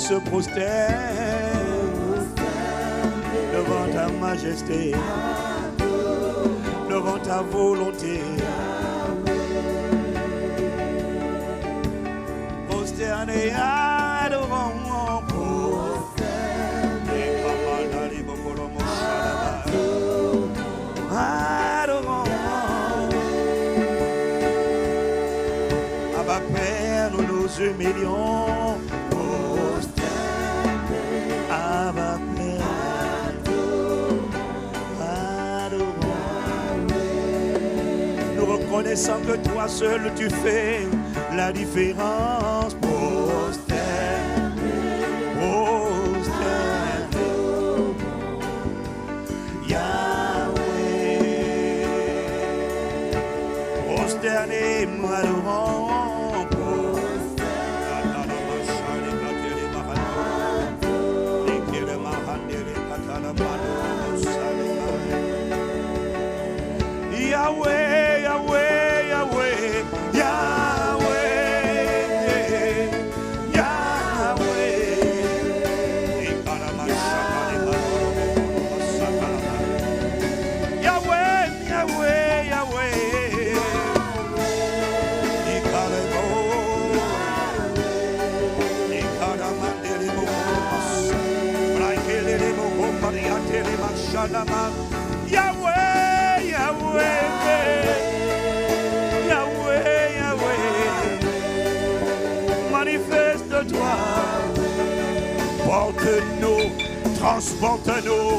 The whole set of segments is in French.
se prosternent devant ta majesté, devant ta volonté. Prosterné, adorant, adorant. Abba Père, nous nous humilions. Abba Père, adorant. Nous reconnaissons que toi seul tu fais la différence. Yahweh, Yahweh, Yahweh, Yahweh, Yahweh. Yahweh, Yahweh, Yahweh. Yahweh, Yahweh, Yahweh, Yahweh, manifeste-toi, porte-nous, transporte-nous,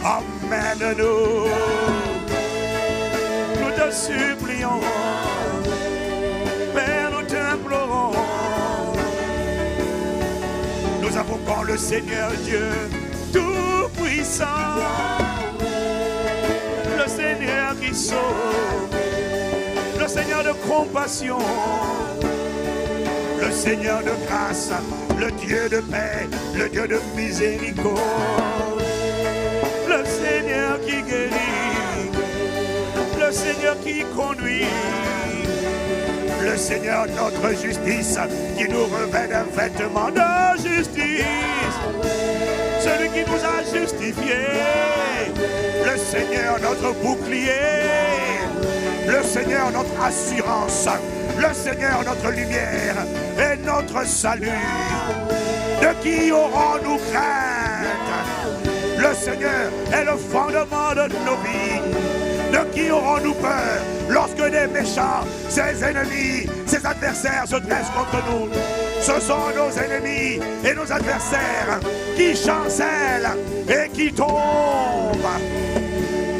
emmène-nous. Nous te supplions, Père, nous t'implorons. Nous invoquons le Seigneur Dieu Tout-Puissant, le Seigneur qui sauve, le Seigneur de compassion, le Seigneur de grâce, le Dieu de paix, le Dieu de miséricorde, le Seigneur qui guérit, le Seigneur qui conduit, le Seigneur notre justice qui nous revêt d'un vêtement de justice, celui qui nous a justifiés, le Seigneur notre bouclier, le Seigneur notre assurance, le Seigneur notre lumière et notre salut. De qui aurons-nous crainte? Le Seigneur est le fondement de nos vies. De qui aurons-nous peur lorsque des méchants, ses ennemis, ses adversaires se dressent contre nous? Ce sont nos ennemis et nos adversaires qui chancellent et qui tombent.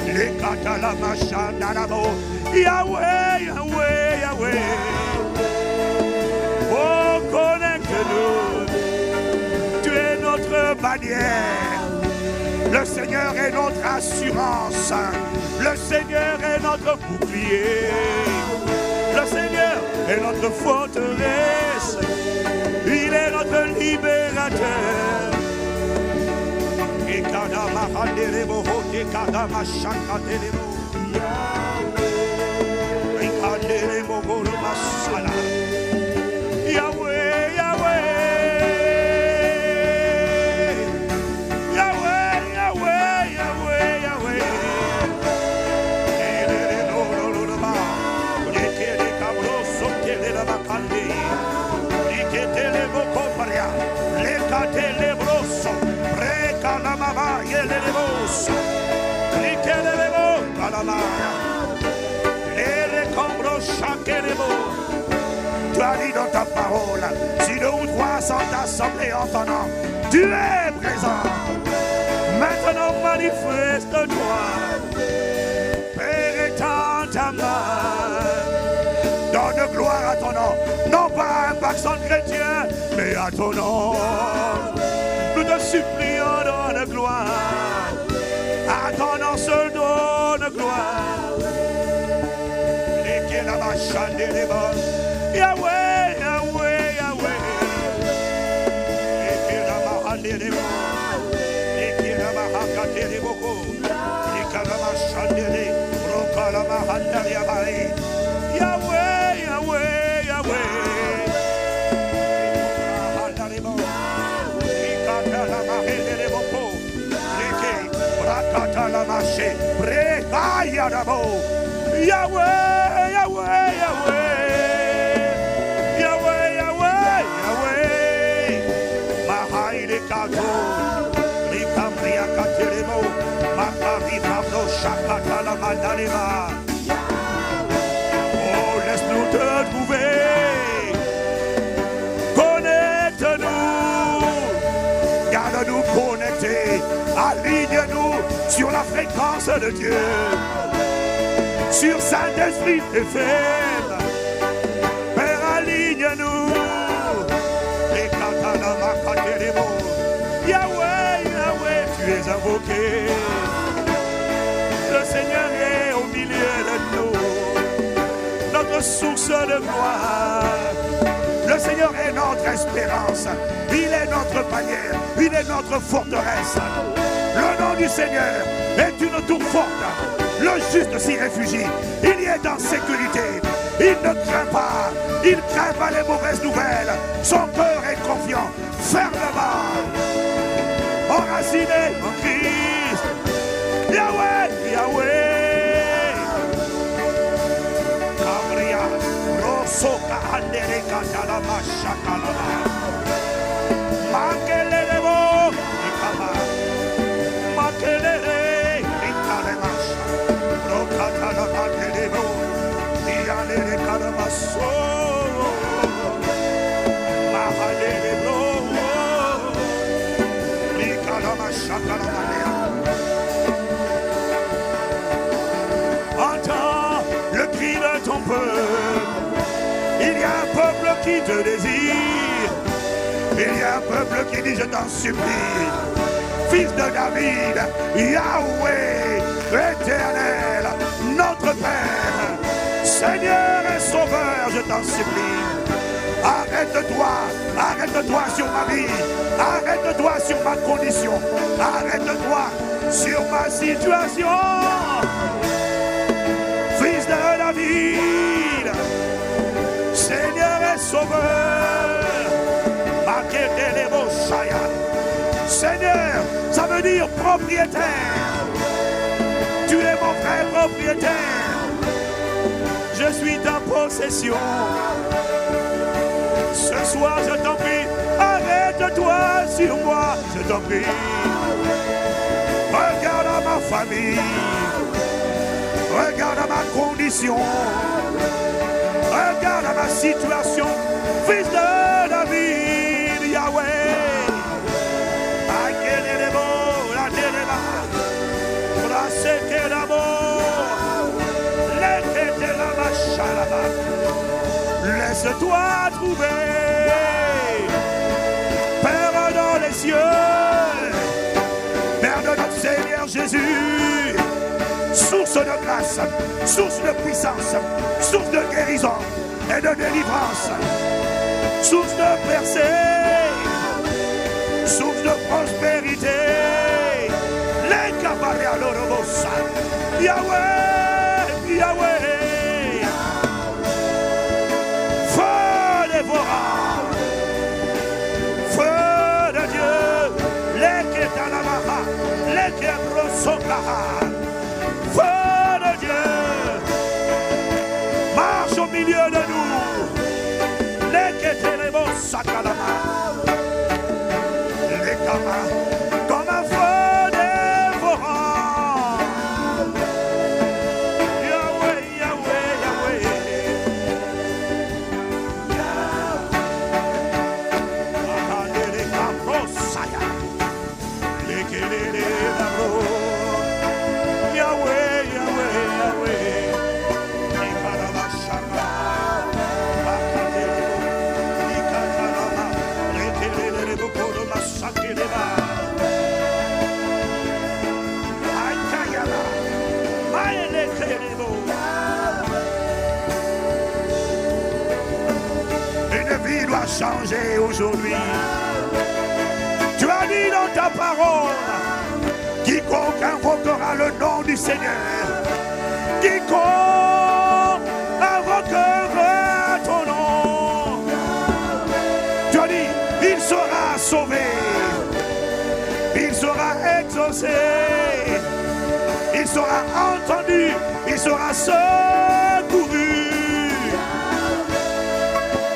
Les Catalamachanalamo, Yahweh, Yahweh, Yahweh. Oh, connecte-nous. Tu es notre bannière. Le Seigneur est notre assurance. Le Seigneur est notre bouclier. Le Seigneur est notre forteresse. Il est notre libérateur. Yahweh, Yahweh, Yahweh, Yahweh, Yahweh, Yahweh. Tu as dit dans ta parole, si 2 ou 3 sont assemblés en ton nom, tu es présent. Maintenant manifeste-toi, Père, étends ta main, donne gloire à ton nom, non pas à un pacte chrétien, mais à ton nom. Nous te supplions, donne gloire, à ton nom seul donne gloire. Yahweh, Yahweh, Yahweh. Yahweh, Yahweh, Yahweh. Sakata la marché. Prepaya d'abord. Yahweh, Yahweh, Yahweh. Yahweh, Yahweh, Yahweh. Mahaile kato. Rikambria katelemo. Makari pablo shakata la mandalema. Oh, laisse-nous te trouver. Connecte-nous. Garde-nous connectés. Aligne-nous sur la fréquence de Dieu. Sur Saint-Esprit FM. Père, aligne-nous. Et Yahweh, Yahweh, tu es invoqué. Le Seigneur est au milieu de nous. Notre source de gloire. Le Seigneur est notre espérance. Il est notre bannière. Il est notre forteresse. Le nom du Seigneur est une tour forte. Le juste s'y réfugie. Il y est en sécurité. Il ne craint pas. Il ne craint pas les mauvaises nouvelles. Son cœur est confiant. Fermement. Enraciné en Christ. Yahweh, Yahweh. Kabria, Rosoka, Andereka, Talama, Shakalama. Makelelebo, Ikama. Makelele, Ikalemash. Rokatalama, Kelebo. Ialele, Kalamaso. Mahalelebo. Ikalama, Shakalama. Entends le cri de ton peuple. Il y a un peuple qui te désire. Il y a un peuple qui dit je t'en supplie. Fils de David, Yahweh, éternel, notre Père, Seigneur et Sauveur, je t'en supplie. Arrête-toi sur ma vie, arrête-toi sur ma condition, arrête-toi sur ma situation. Fils de David, Seigneur et Sauveur, Seigneur, ça veut dire propriétaire. Tu es mon frère propriétaire. Je suis ta possession. Ce soir, je t'en prie, arrête-toi sur moi, je t'en prie. Regarde à ma famille. Regarde à ma condition. Regarde à ma situation. Fils de David, Yahweh. Laisse-toi trouver, Père dans les cieux, Père de notre Seigneur Jésus, source de grâce, source de puissance, source de guérison et de délivrance, source de percée, source de prospérité. Les cabarets à l'orobosa, Yahweh, Yahweh. Feu de Dieu, les qui est à la maha, les qui est brosokaha. Feu de Dieu, marche au milieu de nous, les qui est les bons sakalama, les kamas, comme un feu dévorant. Yahweh, Yahweh, Yahweh. Une vie doit changer aujourd'hui. Tu as dit dans ta parole, quiconque invoquera le nom du Seigneur, quiconque invoquera ton nom, tu as dit, il sera sauvé, il sera exaucé. il sera entendu, il sera secouru,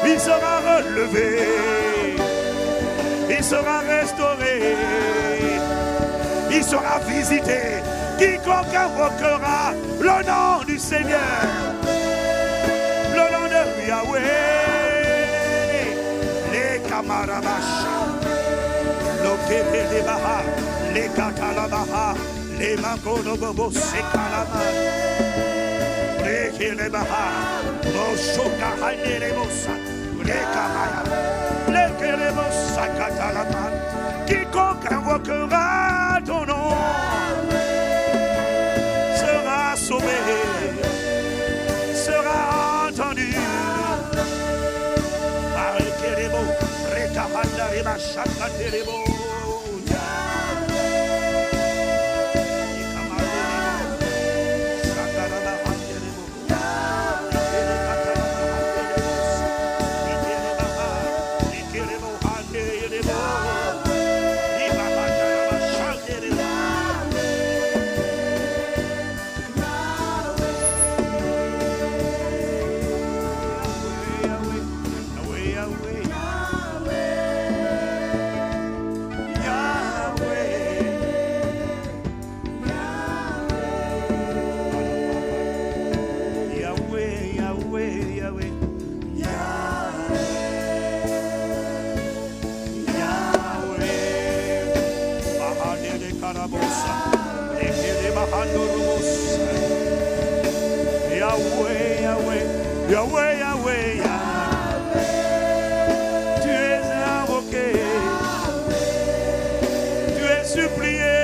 il sera relevé, il sera restauré, il sera visité. Quiconque invoquera le nom du Seigneur, le nom de Yahweh, les Kamarabacha, les Baha, les Kakalabaha, les Makonobobo, Sekalama, les Kilebaha, Moshoka, les Mossa, les Kamaya, les Kelebosa Katalama. Quiconque invoquera ton nom sera sauvé, sera entendu. Par le Kelebo, Rekahanda, Rebachaka, Telebo. Yahweh, Yahweh, Yahweh, Yahweh, tu es invoqué, tu es supplié.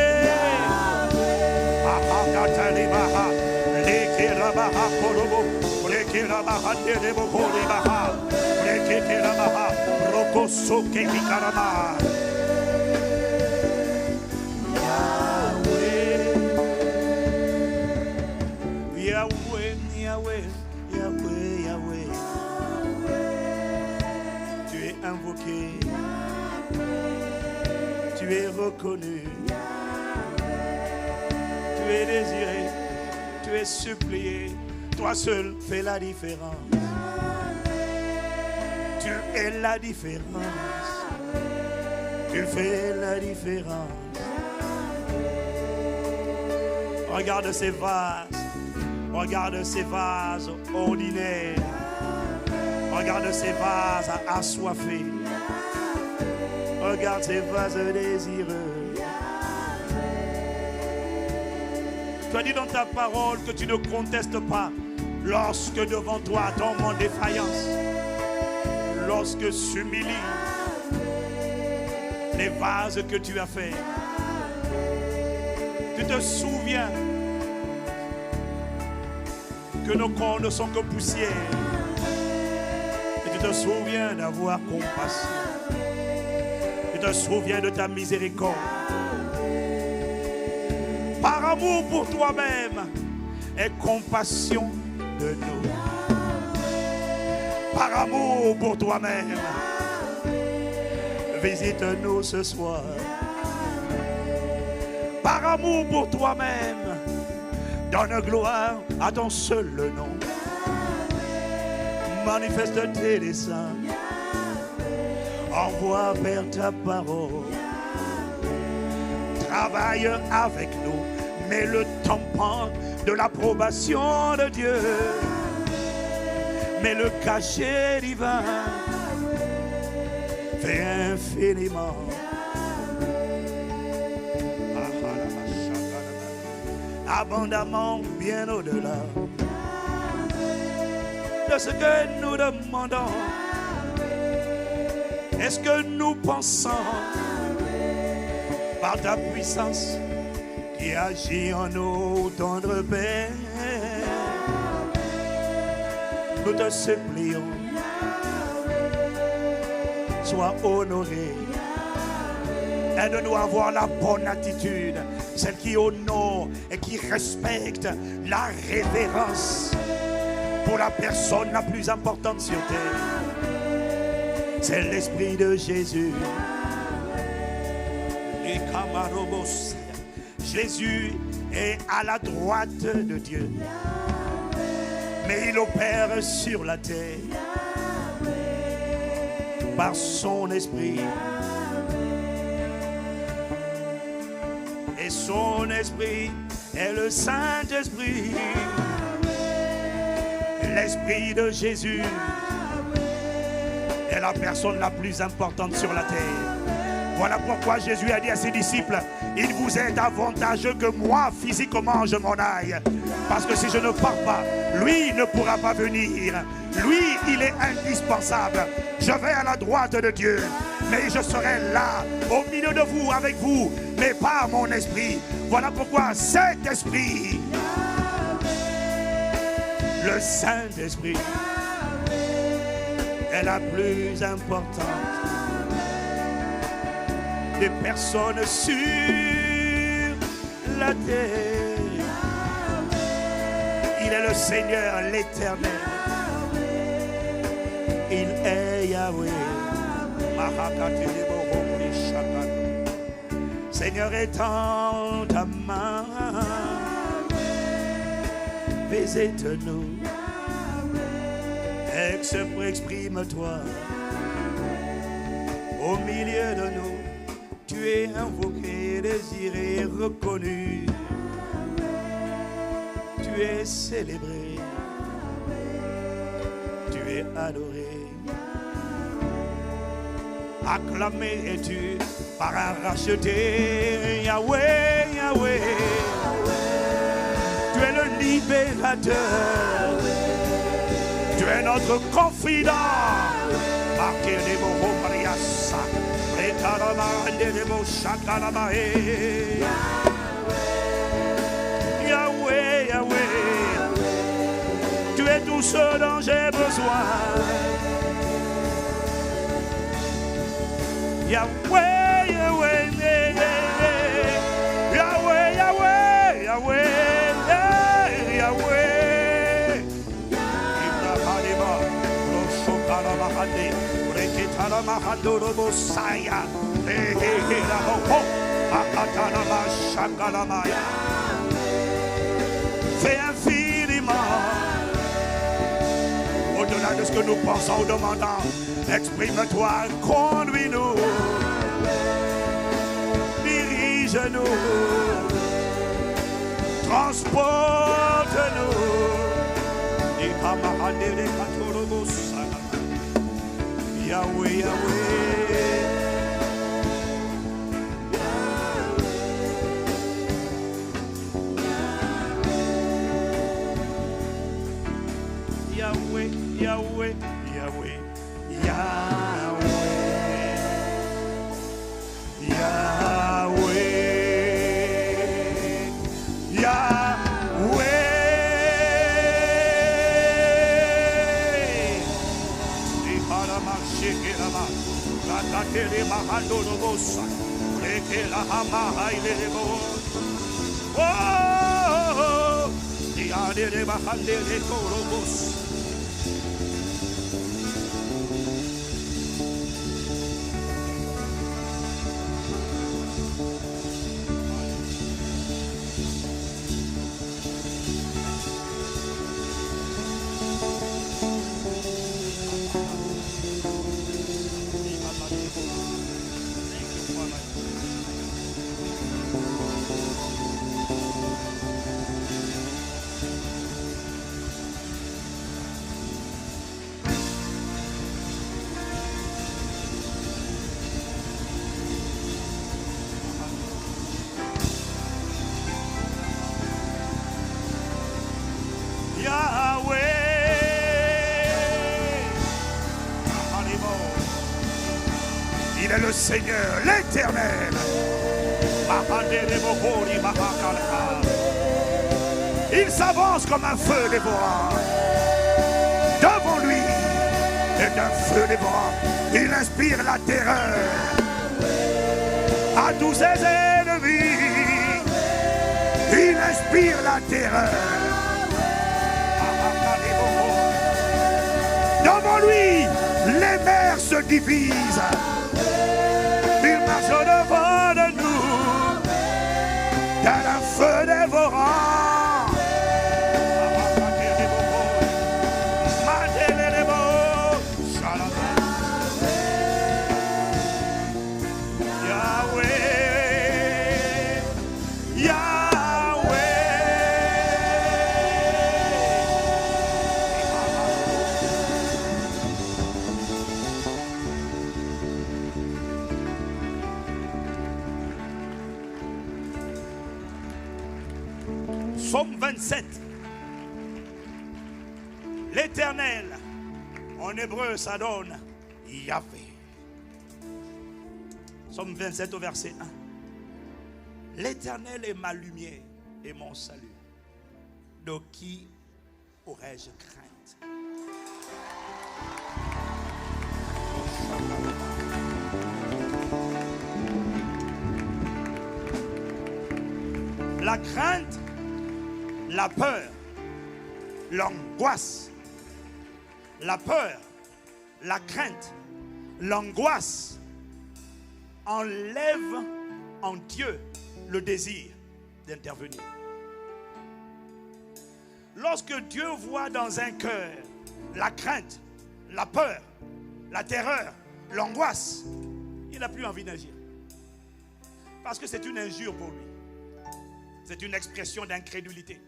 Yahweh, Yahweh, Yahweh, Yahweh, tu es invoqué, tu es reconnu, tu es désiré, tu es supplié. Toi seul fais la différence. Tu es la différence. Tu fais la différence. Regarde ces vases. Regarde ces vases ordinaires. Regarde ces vases assoiffés. Regarde ces vases désireux. Tu as dit dans ta parole que tu ne contestes pas lorsque devant toi tombe en défaillance. Lorsque s'humilie les vases que tu as faits. Tu te souviens que nos corps ne sont que poussière. Et tu te souviens d'avoir compassion. Tu te souviens de ta miséricorde. Par amour pour toi-même et compassion de nous. Par amour pour toi-même, visite-nous ce soir. Par amour pour toi-même, donne gloire à ton seul nom. Manifeste tes desseins. Envoie vers ta parole. Travaille avec nous. Mets le tampon de l'approbation de Dieu. Mets le cachet divin. Fais infiniment. Abondamment, bien au-delà de ce que nous demandons. Est-ce que nous pensons par ta puissance qui agit en nous, tendre Père? Nous te supplions, sois honoré. Aide-nous à avoir la bonne attitude, celle qui honore et qui respecte la révérence pour la personne la plus importante sur terre. C'est l'Esprit de Jésus. Jésus est à la droite de Dieu, mais il opère sur la terre par son esprit. Et son esprit est le Saint-Esprit, l'Esprit de Jésus est la personne la plus importante sur la terre. Voilà pourquoi Jésus a dit à ses disciples, il vous est avantageux que moi, physiquement, je m'en aille. Parce que si je ne pars pas, lui ne pourra pas venir. Lui, il est indispensable. Je vais à la droite de Dieu, mais je serai là, au milieu de vous, avec vous, mais par mon esprit. Voilà pourquoi cet esprit, le Saint-Esprit, est la plus importante des personnes sur la terre. Il est le Seigneur, l'Éternel. Il est Yahweh. Seigneur, étends ta main, visite-nous, exprime-toi au milieu de nous. Tu es invoqué, désiré, reconnu. Tu es célébré. Tu es adoré. Acclamé es-tu par un racheté. Yahweh, Yahweh. Tu es le libérateur. Tu es notre confident. Marqué des mots, Mariassa. Yahweh, Yahweh, tu es tout ce dont j'ai besoin. Yahweh, Yahweh, Yahweh, Yahweh, Yahweh, Yahweh. Fais infiniment au-delà de ce que nous pensons ou demandons. Exprime-toi, conduis-nous, dirige-nous, transporte-nous. Yahweh, Yahweh. Yahweh, Yahweh, Yahweh, Yahweh, Yahweh, Yahweh. Il est le Seigneur, l'Éternel. Il s'avance comme un feu dévorant. Devant lui est un feu dévorant. Il inspire la terreur à tous ses ennemis. Il inspire la terreur. Devant lui, les mers se divisent. Il marche devant de nous. dévorant. Psaume 27. L'Éternel, en hébreu ça donne Yahvé. Psaume 27 au verset 1. L'Éternel est ma lumière et mon salut. De qui aurais-je crainte? La crainte, la peur, l'angoisse, la peur, la crainte, l'angoisse enlève en Dieu le désir d'intervenir. Lorsque Dieu voit dans un cœur la crainte, la peur, la terreur, l'angoisse, il n'a plus envie d'agir. Parce que c'est une injure pour lui. C'est une expression d'incrédulité.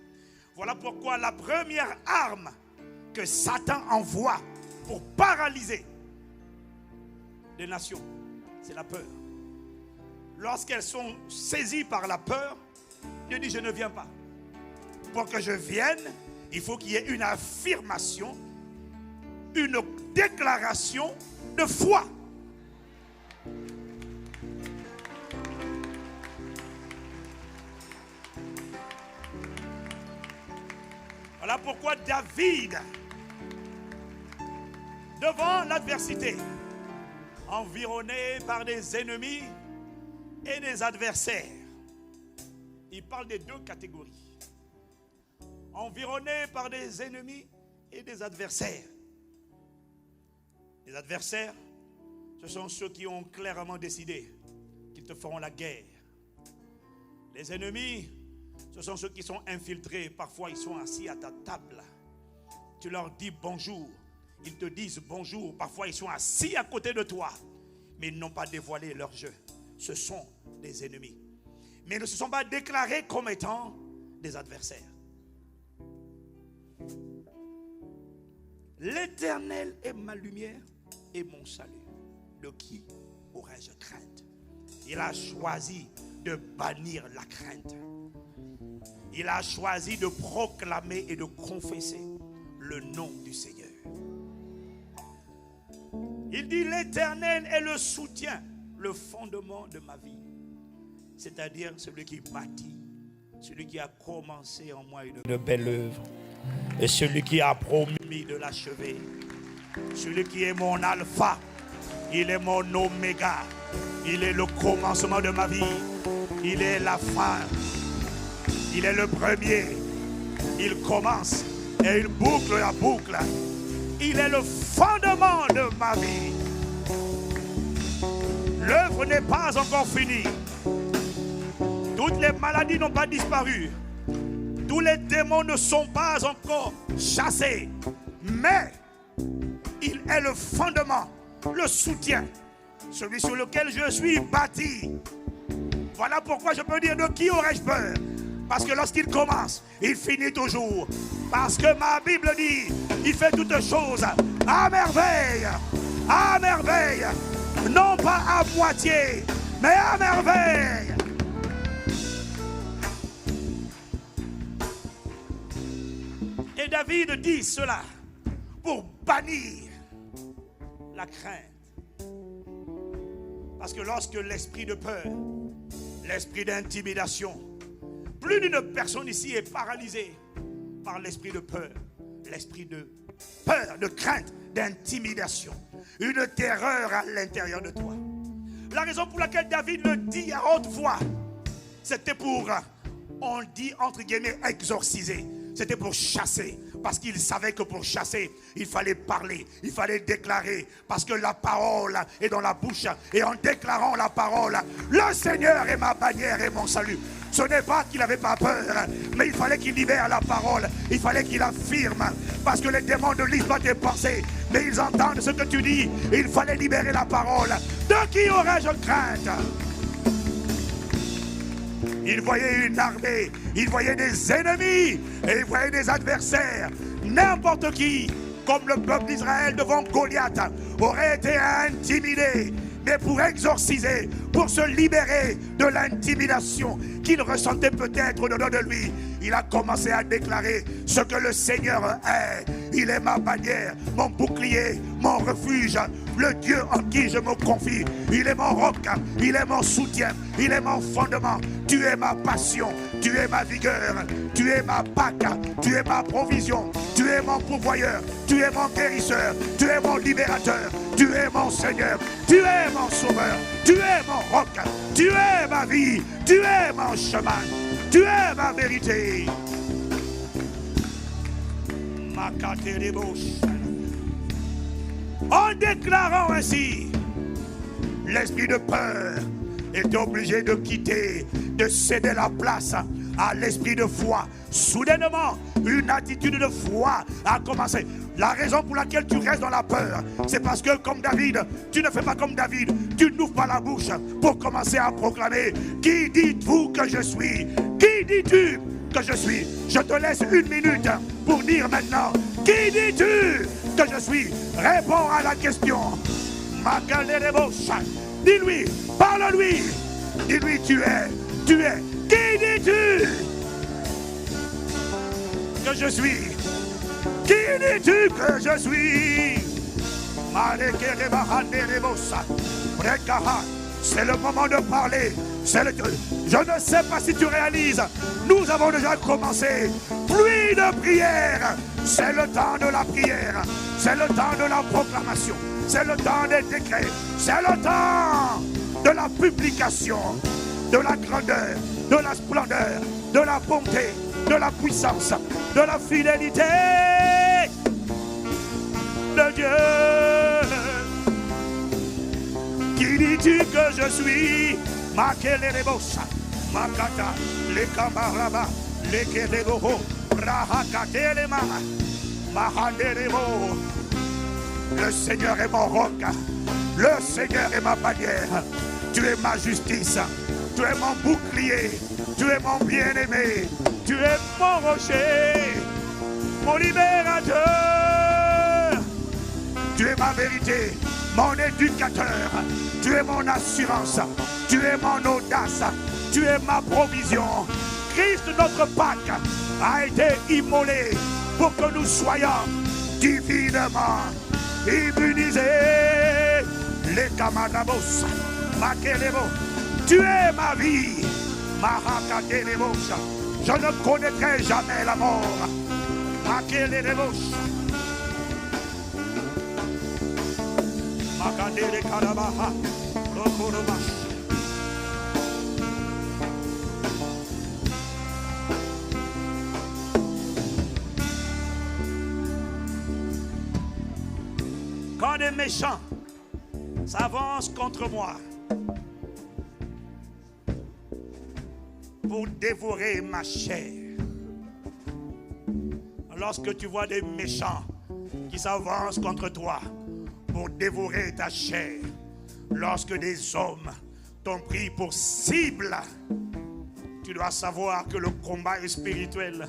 Voilà pourquoi la première arme que Satan envoie pour paralyser des nations, c'est la peur. Lorsqu'elles sont saisies par la peur, Dieu dit: je ne viens pas. Pour que je vienne, il faut qu'il y ait une affirmation, une déclaration de foi. Voilà pourquoi David, devant l'adversité, environné par des ennemis et des adversaires, il parle des deux catégories. Environné par des ennemis et des adversaires. Les adversaires, ce sont ceux qui ont clairement décidé qu'ils te feront la guerre. Les ennemis, ce sont ceux qui sont infiltrés. Parfois, ils sont assis à ta table. Tu leur dis bonjour. Ils te disent bonjour. Parfois, ils sont assis à côté de toi. Mais ils n'ont pas dévoilé leur jeu. Ce sont des ennemis. Mais ils ne se sont pas déclarés comme étant des adversaires. L'Éternel est ma lumière et mon salut. De qui aurais-je crainte? Il a choisi de bannir la crainte. Il a choisi de proclamer et de confesser le nom du Seigneur. Il dit: l'Éternel est le soutien, le fondement de ma vie. C'est-à-dire celui qui bâtit, celui qui a commencé en moi une belle œuvre, et celui qui a promis de l'achever. Celui qui est mon alpha, il est mon oméga, il est le commencement de ma vie, il est la fin, il est le premier, il commence et il boucle la boucle, il est le fondement de ma vie. L'œuvre n'est pas encore finie. Toutes les maladies n'ont pas disparu. Tous les démons ne sont pas encore chassés. Mais il est le fondement, le soutien, celui sur lequel je suis bâti. Voilà pourquoi je peux dire: de qui aurais-je peur? Parce que lorsqu'il commence, il finit toujours. Parce que ma Bible dit: il fait toutes choses à merveille. À merveille. Non pas à moitié, mais à merveille. Et David dit cela pour bannir la crainte. Parce que lorsque l'esprit de peur, l'esprit d'intimidation, plus d'une personne ici est paralysée par l'esprit de peur, l'esprit de peur, de crainte, d'intimidation, une terreur à l'intérieur de toi. La raison pour laquelle David le dit à haute voix, c'était pour, on dit entre guillemets, exorciser. C'était pour chasser, parce qu'il savait que pour chasser, il fallait parler, il fallait déclarer, parce que la parole est dans la bouche, et en déclarant la parole, le Seigneur est ma bannière et mon salut. Ce n'est pas qu'il n'avait pas peur, mais il fallait qu'il libère la parole. Il fallait qu'il affirme. Parce que les démons ne lisent pas tes pensées, mais ils entendent ce que tu dis. Il fallait libérer la parole. De qui aurais-je crainte? Il voyait une armée, il voyait des ennemis et il voyait des adversaires. N'importe qui, comme le peuple d'Israël devant Goliath, aurait été intimidé. Mais pour exorciser, pour se libérer de l'intimidation qu'il ressentait peut-être au-dedans de lui, il a commencé à déclarer ce que le Seigneur est. Il est ma bannière, mon bouclier, mon refuge, le Dieu en qui je me confie. Il est mon roc, il est mon soutien, il est mon fondement. Tu es ma passion, tu es ma vigueur, tu es ma Pâque, tu es ma provision, tu es mon pourvoyeur, tu es mon guérisseur, tu es mon libérateur, tu es mon Seigneur, tu es mon sauveur, tu es mon roc, tu es ma vie, tu es mon chemin, tu es ma vérité. En déclarant ainsi, l'esprit de peur est obligé de quitter, de céder la place à l'esprit de foi. Soudainement, une attitude de foi a commencé. La raison pour laquelle tu restes dans la peur, c'est parce que comme David, tu ne fais pas comme David. Tu n'ouvres pas la bouche pour commencer à proclamer. Qui dites-vous que je suis? Qui dis-tu que je suis? Je te laisse 1 minute pour dire maintenant. Qui dis-tu que je suis? Réponds à la question. Dis-lui, parle-lui. Dis-lui, tu es. Qui dis-tu que je suis? Qui dis-tu que je suis? C'est le moment de parler. Je ne sais pas si tu réalises, nous avons déjà commencé. Pluie de prière. C'est le temps de la prière. C'est le temps de la proclamation. C'est le temps des décrets. C'est le temps de la publication, de la grandeur, de la splendeur, de la bonté, de la puissance, de la fidélité de Dieu. Qui dis-tu que je suis? Makelebosa, Makata, les Kamaraba, les Kedeboho, Rahakatelema, Mahanderebo. Le Seigneur est mon roc, le Seigneur est ma bannière. Tu es ma justice, tu es mon bouclier, tu es mon bien-aimé, tu es mon rocher, mon libérateur. Tu es ma vérité, mon éducateur, tu es mon assurance, tu es mon audace, tu es ma provision. Christ, notre Pâque, a été immolé pour que nous soyons divinement immunisés. Les camarabos, Makelebo, tu es ma vie, Mahakadelebo. Je ne connaîtrai jamais la mort. Makelebo. Makadele Karabaha, Rokorobash. Quand des méchants s'avancent contre moi pour dévorer ma chair, lorsque tu vois des méchants qui s'avancent contre toi pour dévorer ta chair, lorsque des hommes t'ont pris pour cible, tu dois savoir que le combat est spirituel.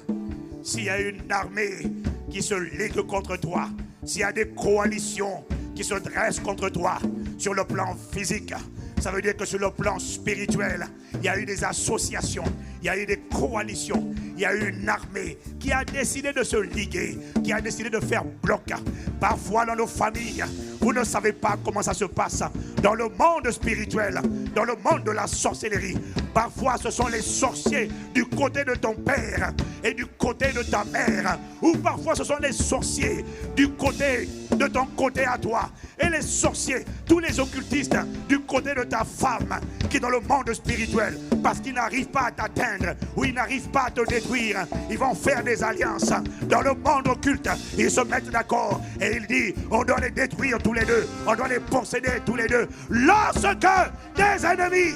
S'il y a une armée qui se ligue contre toi, s'il y a des coalitions qui se dressent contre toi sur le plan physique, ça veut dire que sur le plan spirituel, il y a eu des associations, il y a eu des coalitions, il y a eu une armée qui a décidé de se liguer, qui a décidé de faire bloc. Parfois dans nos familles, vous ne savez pas comment ça se passe. Dans le monde spirituel, dans le monde de la sorcellerie, parfois ce sont les sorciers du côté de ton père et du côté de ta mère, ou parfois ce sont les sorciers du côté de ton côté à toi, et les sorciers, tous les occultistes du côté de ta femme, qui dans le monde spirituel, parce qu'ils n'arrivent pas à t'atteindre ou ils n'arrivent pas à te détruire, ils vont faire des alliances. Dans le monde occulte, ils se mettent d'accord et ils disent on doit les détruire tous les deux, on doit les posséder tous les deux. Lorsque des ennemis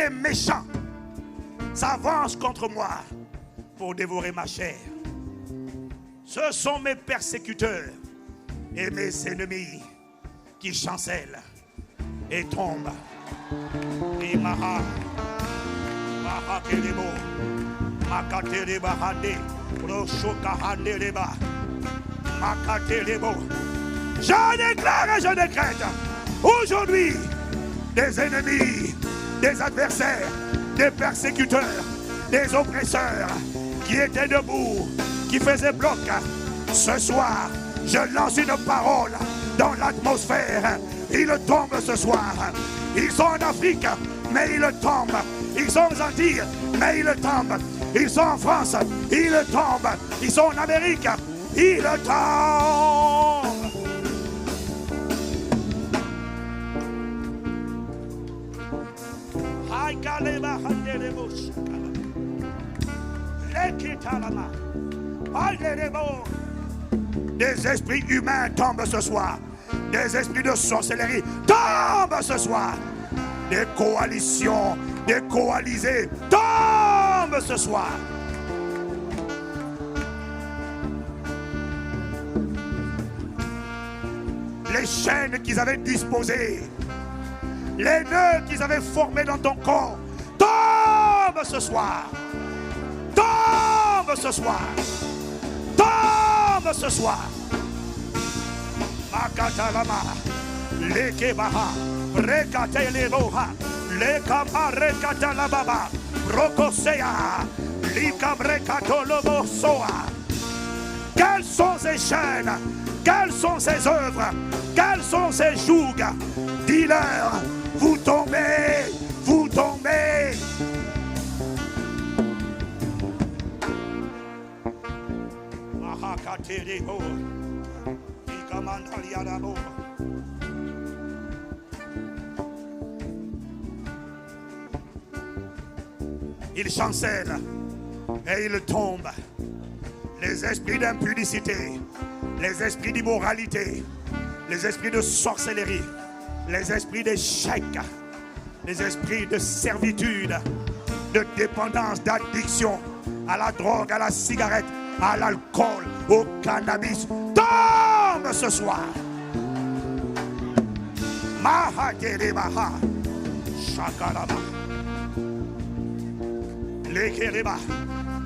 les méchants s'avancent contre moi pour dévorer ma chair. Ce sont mes persécuteurs et mes ennemis qui chancellent et tombent. Imaha, Mahakelebo, Makatereba Hande, Roshoka Handereba, Makatelebo. Je déclare et je décrète aujourd'hui des ennemis, des adversaires, des persécuteurs, des oppresseurs qui étaient debout, qui faisaient bloc. Ce soir, je lance une parole dans l'atmosphère. Ils tombent ce soir. Ils sont en Afrique, mais ils tombent. Ils sont aux Antilles, mais ils tombent. Ils sont en France, ils tombent. Ils sont en Amérique, ils tombent. Des esprits humains tombent ce soir. Des esprits de sorcellerie tombent ce soir. Des coalitions, des coalisés tombent ce soir. Les chaînes qu'ils avaient disposées, les nœuds qu'ils avaient formés dans ton corps tombent ce soir. Tombe ce soir. Tombe ce soir. Makatalama, Lekebaha, Rekateleboha, Lekaba Rekatalababa, Rokosea, Likabrekatolobosoa. Quelles sont ces chaînes? Quelles sont ces œuvres? Quels sont ces jougs? Dis-leur, vous tombez, vous tombez. Mahakaterebo, Ikamandaliadabo. Ils chancellent et ils tombent. Les esprits d'impudicité, les esprits d'immoralité, les esprits de sorcellerie, les esprits d'échec, les esprits de servitude, de dépendance, d'addiction à la drogue, à la cigarette, à l'alcool, au cannabis, tombe ce soir. Mahakereba, Shakalaba, Lekereba.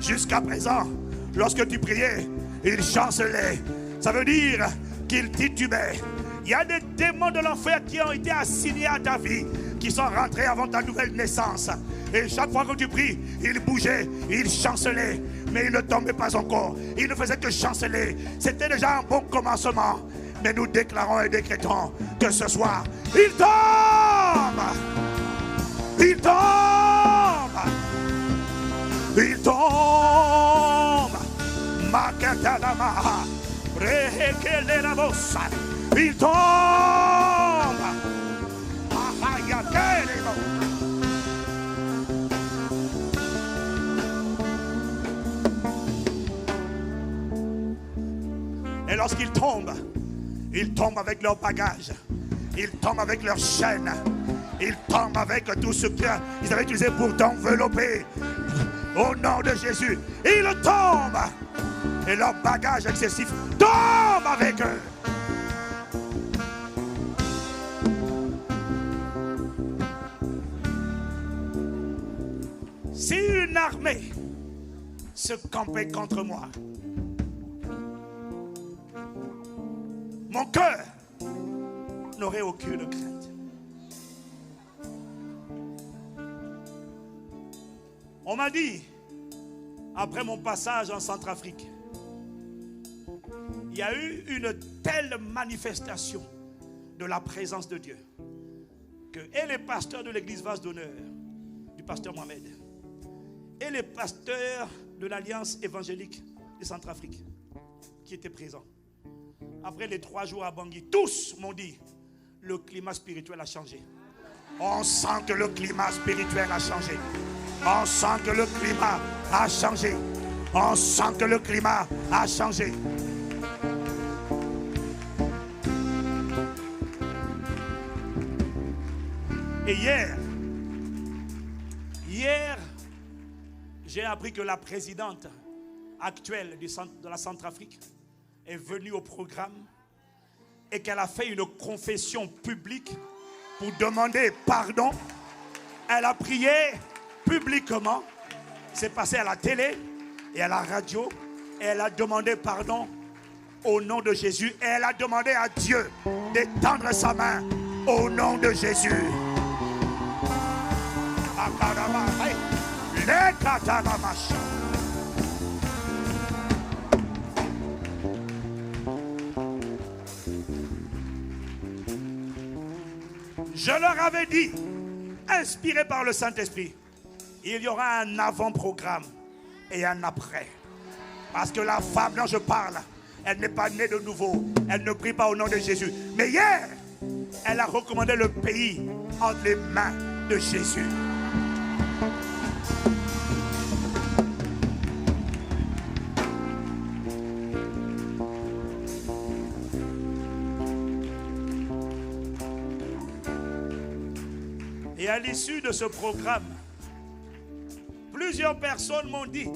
Jusqu'à présent, lorsque tu priais, il chancelait. Ça veut dire qu'il titubait. Il y a des démons de l'enfer qui ont été assignés à ta vie, qui sont rentrés avant ta nouvelle naissance. Et chaque fois que tu pries, il bougeait, il chancelait, mais il ne tombait pas encore. Il ne faisait que chanceler. C'était déjà un bon commencement. Mais nous déclarons et décrétons que ce soir, il tombe. Il tombe. Il tombe. Makatalama. Rehekelerabosa. Il tombe. Ahayakelebo. Et lorsqu'ils tombent avec leur bagage, ils tombent avec leurs chaînes, ils tombent avec tout ce qu'ils avaient utilisé pour t'envelopper. Au nom de Jésus, ils tombent. Et leur bagage excessif tombe avec eux. Si une armée se campait contre moi, mon cœur n'aurait aucune crainte. On m'a dit, après mon passage en Centrafrique, il y a eu une telle manifestation de la présence de Dieu que et les pasteurs de l'église Vase d'Honneur, du pasteur Mohamed, et les pasteurs de l'Alliance évangélique de Centrafrique, qui étaient présents, après les 3 jours à Bangui, tous m'ont dit, le climat spirituel a changé. On sent que le climat spirituel a changé. On sent que le climat a changé. On sent que le climat a changé. Et hier, J'ai appris que la présidente actuelle de la Centrafrique est venue au programme et qu'elle a fait une confession publique pour demander pardon. Elle a prié publiquement. C'est passé à la télé et à la radio. Et elle a demandé pardon au nom de Jésus. Et elle a demandé à Dieu d'étendre sa main au nom de Jésus. Je leur avais dit, inspiré par le Saint-Esprit, il y aura un avant-programme et un après. Parce que la femme dont je parle, elle n'est pas née de nouveau. Elle ne prie pas au nom de Jésus. Mais hier, elle a recommandé le pays entre les mains de Jésus. Et à l'issue de ce programme, plusieurs personnes m'ont dit,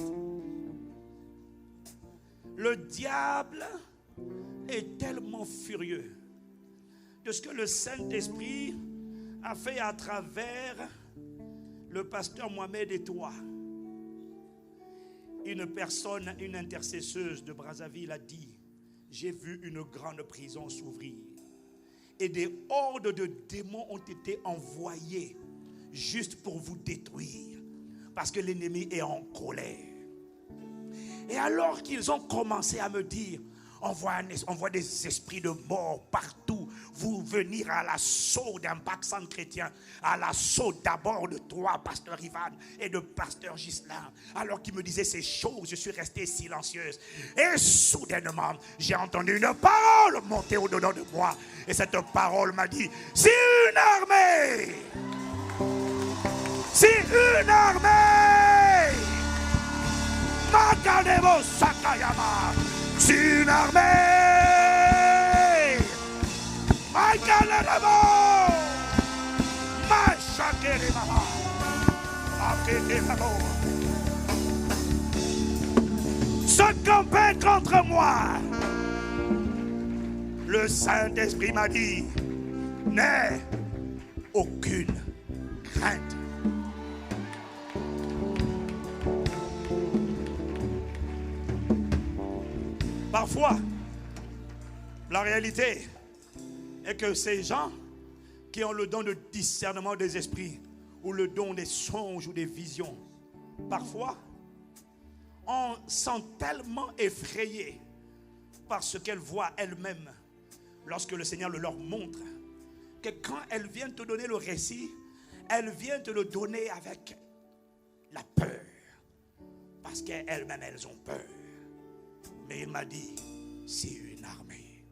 le diable est tellement furieux de ce que le Saint-Esprit a fait à travers le pasteur Mohamed et toi. Une personne, une intercesseuse de Brazzaville a dit, j'ai vu une grande prison s'ouvrir. Et des hordes de démons ont été envoyés juste pour vous détruire. Parce que l'ennemi est en colère. Et alors qu'ils ont commencé à me dire, on voit des esprits de mort partout, vous venir à l'assaut d'Impact Centre Chrétien, à l'assaut d'abord de toi, pasteur Ivan, et de pasteur Ghislain. Alors qu'ils me disaient ces choses, je suis restée silencieuse. Et soudainement, j'ai entendu une parole monter au-dedans de moi. Et cette parole m'a dit, si une armée, Makadebo Sakayama, si une armée, Makadebo, Machakereba, Akedebo, se camper contre moi. Le Saint-Esprit m'a dit, n'aie aucune crainte. Parfois, la réalité est que ces gens qui ont le don de discernement des esprits ou le don des songes ou des visions, parfois, on sent tellement effrayés par ce qu'elles voient elles-mêmes lorsque le Seigneur le leur montre, que quand elles viennent te donner le récit, elles viennent te le donner avec la peur, parce qu'elles-mêmes, elles ont peur. Mais il m'a dit, c'est une armée.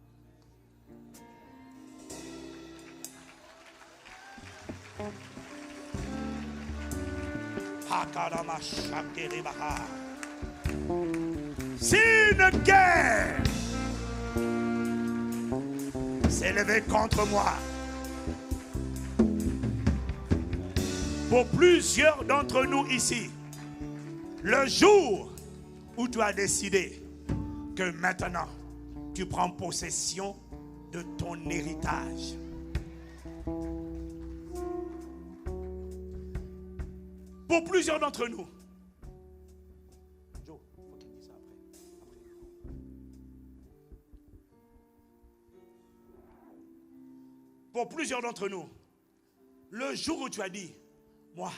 Si une guerre s'est levée contre moi, pour plusieurs d'entre nous ici, le jour où tu as décidé que maintenant tu prends possession de ton héritage, pour plusieurs d'entre nous, Joe, faut qu'il dise ça après. Pour plusieurs d'entre nous, le jour où tu as dit, moi,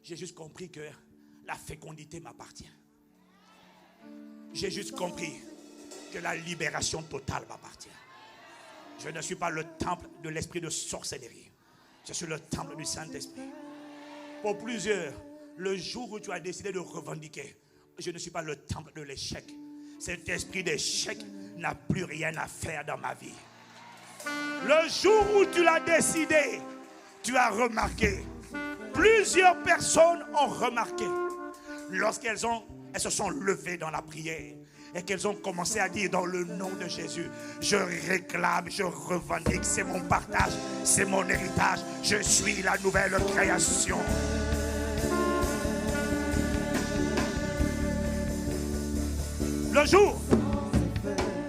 j'ai juste compris que la fécondité m'appartient. J'ai juste compris que la libération totale m'appartient. Je ne suis pas le temple de l'esprit de sorcellerie. Je suis le temple du Saint-Esprit. Pour plusieurs, le jour où tu as décidé de revendiquer, je ne suis pas le temple de l'échec. Cet esprit d'échec n'a plus rien à faire dans ma vie. Le jour où tu l'as décidé, tu as remarqué. Plusieurs personnes ont remarqué. Lorsqu'elles se sont levées dans la prière et qu'elles ont commencé à dire dans le nom de Jésus, je réclame, je revendique, c'est mon partage, c'est mon héritage, je suis la nouvelle création. Le jour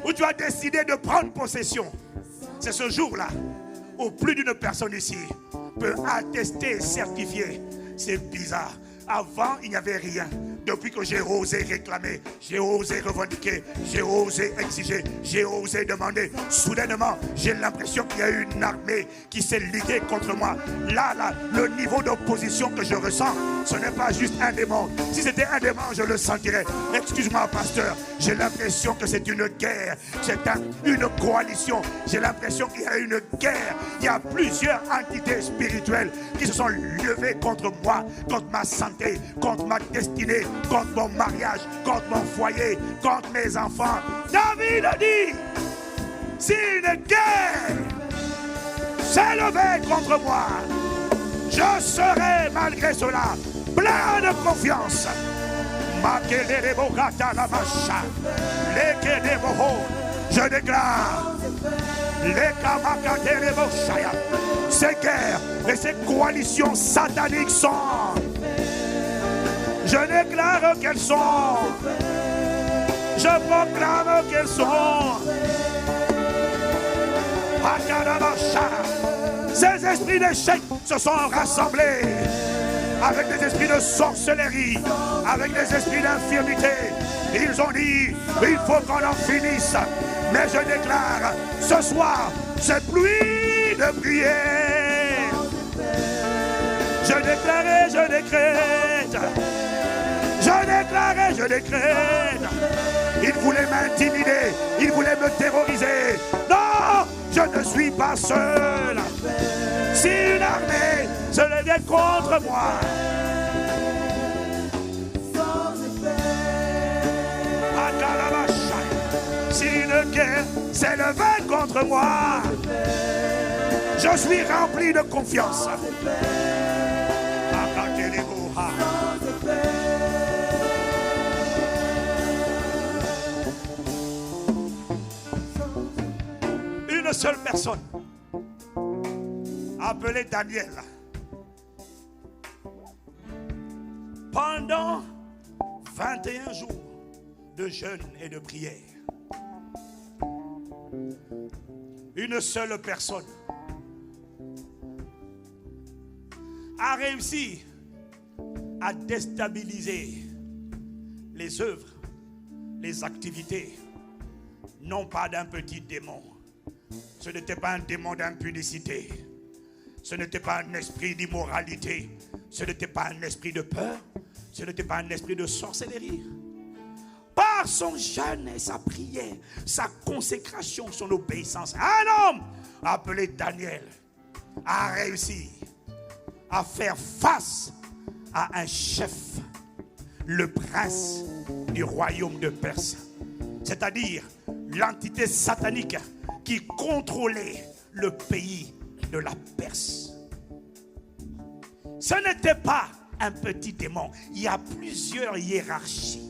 où tu as décidé de prendre possession, c'est ce jour-là où plus d'une personne ici peut attester et certifier. C'est bizarre. Avant, il n'y avait rien. Depuis que j'ai osé réclamer, j'ai osé revendiquer, j'ai osé exiger, j'ai osé demander, soudainement, j'ai l'impression qu'il y a une armée qui s'est liguée contre moi. Là, le niveau d'opposition que je ressens, ce n'est pas juste un démon. Si c'était un démon, je le sentirais. Excuse-moi, pasteur, j'ai l'impression que c'est une guerre, c'est une coalition. J'ai l'impression qu'il y a une guerre. Il y a plusieurs entités spirituelles qui se sont levées contre moi, contre ma santé, contre ma destinée, contre mon mariage, contre mon foyer, contre mes enfants. David a dit, si une guerre s'est levée contre moi, je serai malgré cela plein de confiance. Je déclare ces guerres et ces coalitions sataniques sont. Je déclare qu'elles sont. Je proclame qu'elles sont. Ces esprits d'échec se sont rassemblés avec des esprits de sorcellerie, avec des esprits d'infirmité. Ils ont dit, il faut qu'on en finisse. Mais je déclare, ce soir, c'est pluie de prière. Je déclare et je décrète. Je déclare et je décrète. Il voulait m'intimider, il voulait me terroriser. Non, je ne suis pas seul. Si une armée se levait contre moi, si une guerre s'est levée contre moi, je suis rempli de confiance. Une seule personne, appelée Daniel, pendant 21 jours de jeûne et de prière, une seule personne a réussi à déstabiliser les œuvres, les activités, non pas d'un petit démon. Ce n'était pas un démon d'impudicité. Ce n'était pas un esprit d'immoralité. Ce n'était pas un esprit de peur. Ce n'était pas un esprit de sorcellerie. Par son jeûne et sa prière, sa consécration, son obéissance, un homme appelé Daniel a réussi à faire face à un chef, le prince du royaume de Perse, c'est-à-dire l'entité satanique qui contrôlait le pays de la Perse. Ce n'était pas un petit démon. Il y a plusieurs hiérarchies.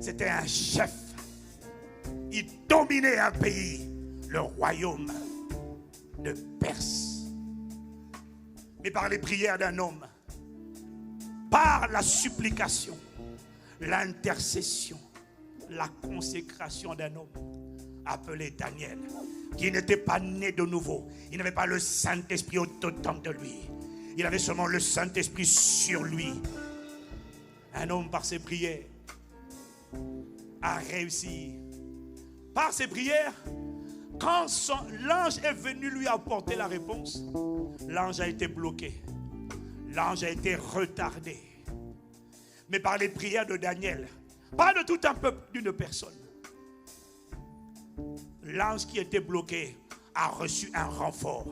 C'était un chef. Il dominait un pays, le royaume de Perse. Mais par les prières d'un homme, par la supplication, l'intercession, la consécration d'un homme appelé Daniel, qui n'était pas né de nouveau. Il n'avait pas le Saint-Esprit au-dedans de lui. Il avait seulement le Saint-Esprit sur lui. Un homme, par ses prières, a réussi. Par ses prières, quand l'ange est venu lui apporter la réponse, l'ange a été bloqué. L'ange a été retardé. Mais par les prières de Daniel, pas de tout un peuple, d'une personne, l'ange qui était bloqué a reçu un renfort.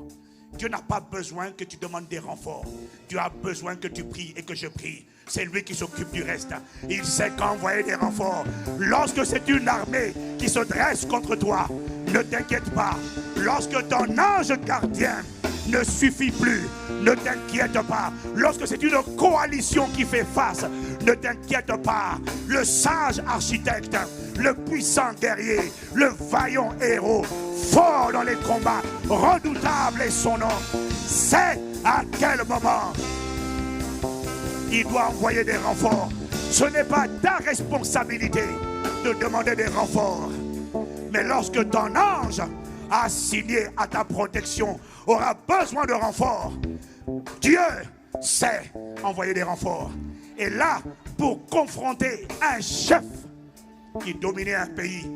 Dieu n'a pas besoin que tu demandes des renforts. Dieu a besoin que tu pries et que je prie. C'est lui qui s'occupe du reste. Il sait qu'envoyer des renforts. Lorsque c'est une armée qui se dresse contre toi, ne t'inquiète pas. Lorsque ton ange gardien ne suffit plus, ne t'inquiète pas. Lorsque c'est une coalition qui fait face, ne t'inquiète pas. Le sage architecte, le puissant guerrier, le vaillant héros, fort dans les combats, redoutable est son nom, sait à quel moment il doit envoyer des renforts. Ce n'est pas ta responsabilité de demander des renforts. Mais lorsque ton ange assigné à ta protection aura besoin de renforts, Dieu sait envoyer des renforts. Et là, pour confronter un chef qui dominait un pays,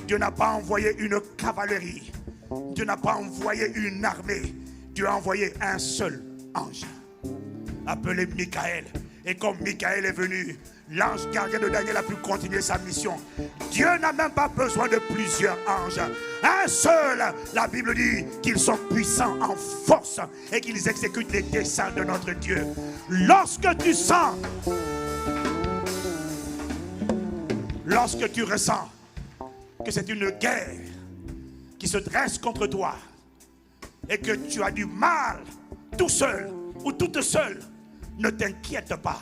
Dieu n'a pas envoyé une cavalerie, Dieu n'a pas envoyé une armée, Dieu a envoyé un seul ange, appelé Michael. Et comme Michael est venu, l'ange gardien de Daniel a pu continuer sa mission. Dieu n'a même pas besoin de plusieurs anges. Un seul, la Bible dit qu'ils sont puissants en force et qu'ils exécutent les desseins de notre Dieu. Lorsque tu sens, lorsque tu ressens que c'est une guerre qui se dresse contre toi et que tu as du mal tout seul ou toute seule, ne t'inquiète pas.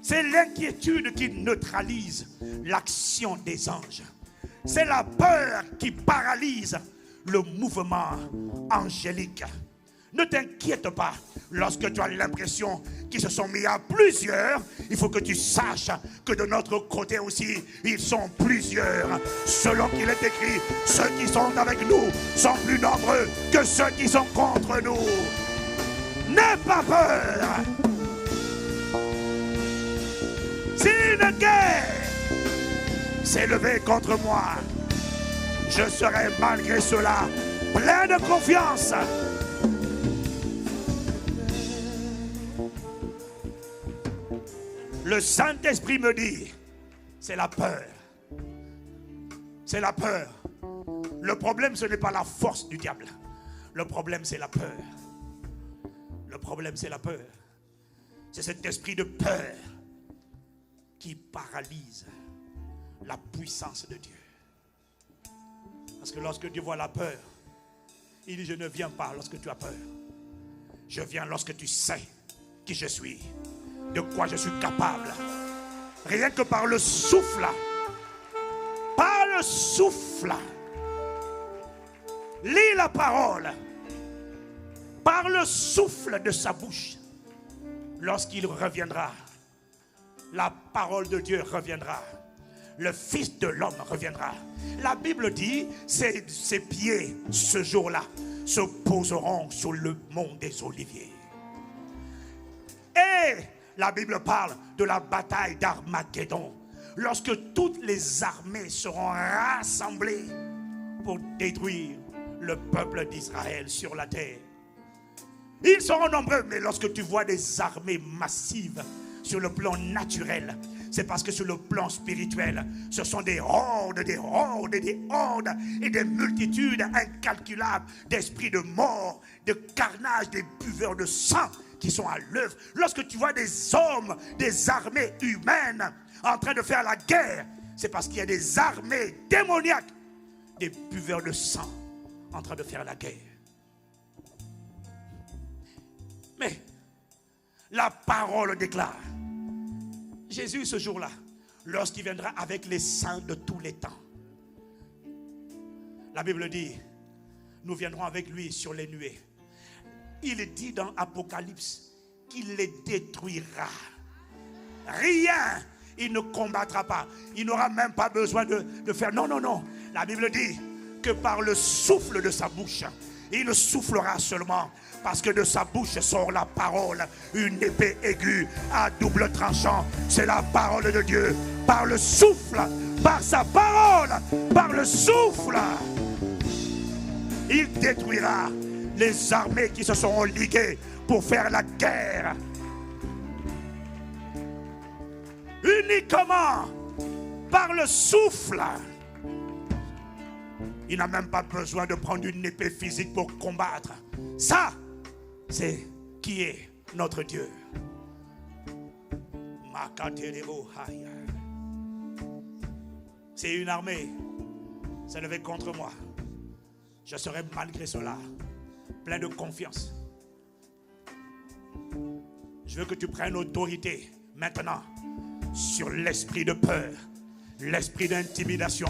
C'est l'inquiétude qui neutralise l'action des anges. C'est la peur qui paralyse le mouvement angélique. Ne t'inquiète pas. Lorsque tu as l'impression qu'ils se sont mis à plusieurs, il faut que tu saches que de notre côté aussi, ils sont plusieurs. Selon qu'il est écrit, ceux qui sont avec nous sont plus nombreux que ceux qui sont contre nous. N'aie pas peur. Si une guerre s'est levée contre moi, je serai malgré cela plein de confiance. Le Saint-Esprit me dit, c'est la peur. C'est la peur. Le problème, ce n'est pas la force du diable. Le problème, c'est la peur. Le problème, c'est la peur. C'est cet esprit de peur qui paralyse la puissance de Dieu. Parce que lorsque Dieu voit la peur, il dit, je ne viens pas lorsque tu as peur. Je viens lorsque tu sais qui je suis, de quoi je suis capable. Rien que par le souffle, par le souffle, lis la parole, par le souffle de sa bouche, lorsqu'il reviendra, la parole de Dieu reviendra. Le Fils de l'homme reviendra. La Bible dit, ses pieds, ce jour-là, se poseront sur le mont des Oliviers. Et la Bible parle de la bataille d'Armageddon, lorsque toutes les armées seront rassemblées pour détruire le peuple d'Israël sur la terre. Ils seront nombreux, mais lorsque tu vois des armées massives sur le plan naturel, c'est parce que sur le plan spirituel, ce sont des hordes, des hordes et des hordes et des multitudes incalculables d'esprits de mort, de carnage, des buveurs de sang qui sont à l'œuvre. Lorsque tu vois des hommes, des armées humaines en train de faire la guerre, c'est parce qu'il y a des armées démoniaques, des buveurs de sang en train de faire la guerre. Mais la parole déclare, Jésus ce jour-là, lorsqu'il viendra avec les saints de tous les temps, la Bible dit, nous viendrons avec lui sur les nuées. Il dit dans Apocalypse qu'il les détruira. Rien, il ne combattra pas. Il n'aura même pas besoin de faire. Non, non, non. La Bible dit que par le souffle de sa bouche, il soufflera seulement, parce que de sa bouche sort la parole, une épée aiguë à double tranchant. C'est la parole de Dieu. Par le souffle, par sa parole, par le souffle, il détruira les armées qui se seront liguées pour faire la guerre. Uniquement par le souffle. Il n'a même pas besoin de prendre une épée physique pour combattre. Ça, c'est qui est notre Dieu. C'est une armée s'est levée contre moi. Je serai malgré cela plein de confiance. Je veux que tu prennes autorité maintenant sur l'esprit de peur, l'esprit d'intimidation.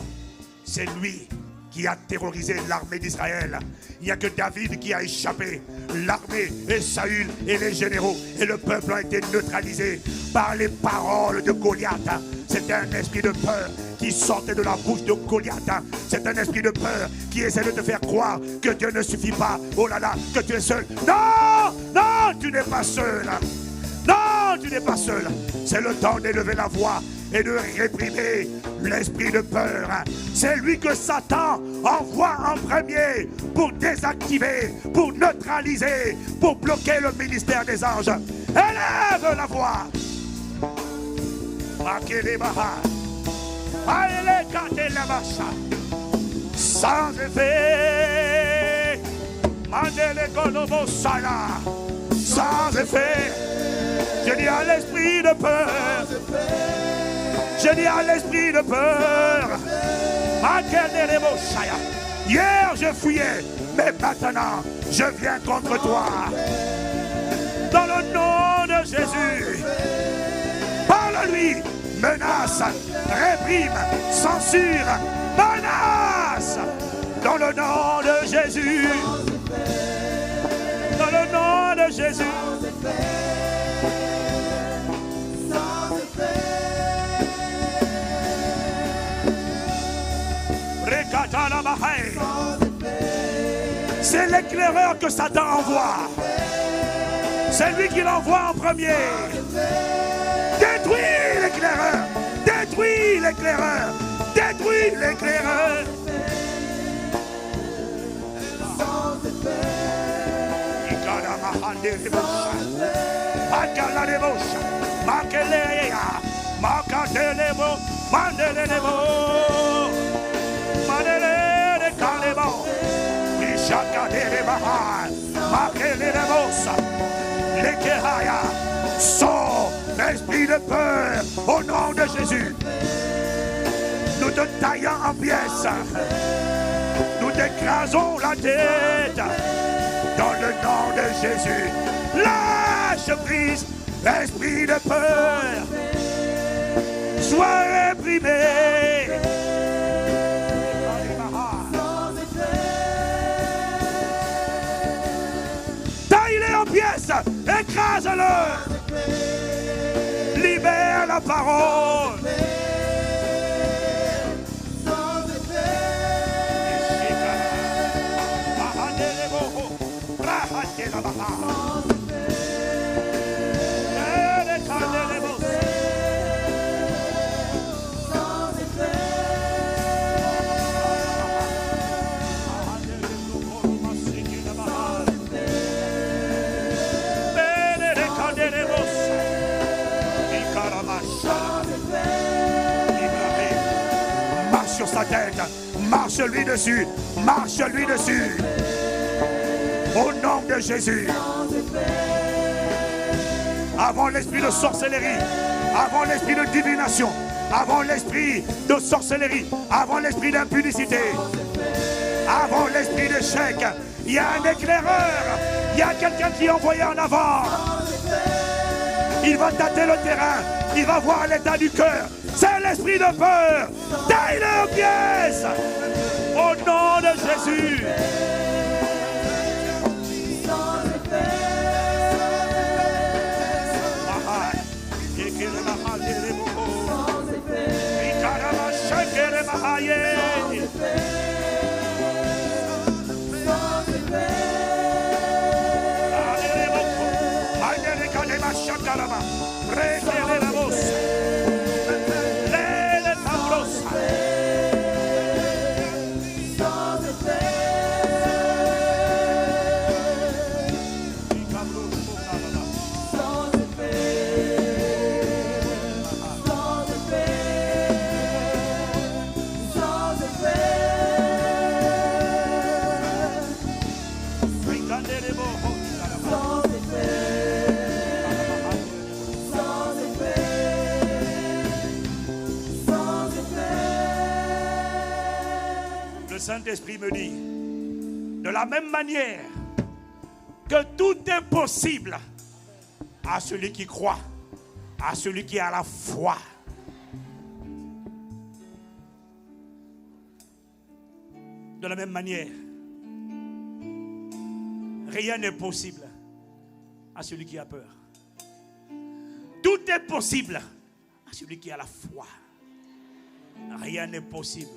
C'est lui qui a terrorisé l'armée d'Israël. Il n'y a que David qui a échappé. L'armée et Saül et les généraux et le peuple ont été neutralisés par les paroles de Goliath. C'était un esprit de peur qui sortait de la bouche de Goliath. C'est un esprit de peur qui essaie de te faire croire que Dieu ne suffit pas. Oh là là, que tu es seul. Non, non, tu n'es pas seul. Non, tu n'es pas seul. C'est le temps d'élever la voix et de réprimer l'esprit de peur. C'est lui que Satan envoie en premier pour désactiver, pour neutraliser, pour bloquer le ministère des anges. Élève la voix. Sans effet. Sans effet. Je dis à l'esprit de peur. Je dis à l'esprit de peur. Hier je fuyais, mais maintenant je viens contre toi. Dans le nom de Jésus. Parle-lui. Menace, réprime, censure, menace. Dans le nom de Jésus. Dans le nom de Jésus. C'est l'éclaireur que Satan envoie. C'est lui qui l'envoie en premier. Détruis l'éclaireur. Détruis l'éclaireur. Détruis l'éclaireur. Sors, esprit de peur, au nom de Jésus. Nous te taillons en pièces. Nous t'écrasons la tête. Dans le nom de Jésus. Lâche prise, esprit de peur. Sois réprimé. Taille-les en pièces. Écrase-le. Libère la parole. Marche sur sa tête, marche-lui dessus, marche-lui dessus. Au nom de Jésus. Avant l'esprit de sorcellerie, avant l'esprit de divination, avant l'esprit de sorcellerie, avant l'esprit d'impudicité, avant l'esprit d'échec, il y a un éclaireur, il y a quelqu'un qui est envoyé en avant. Il va tâter le terrain, il va voir l'état du cœur. C'est l'esprit de peur. Taille-le aux pièces. Au nom de Jésus. Le Saint-Esprit me dit, de la même manière que tout est possible à celui qui croit, à celui qui a la foi. De la même manière, rien n'est possible à celui qui a peur. Tout est possible à celui qui a la foi. Rien n'est possible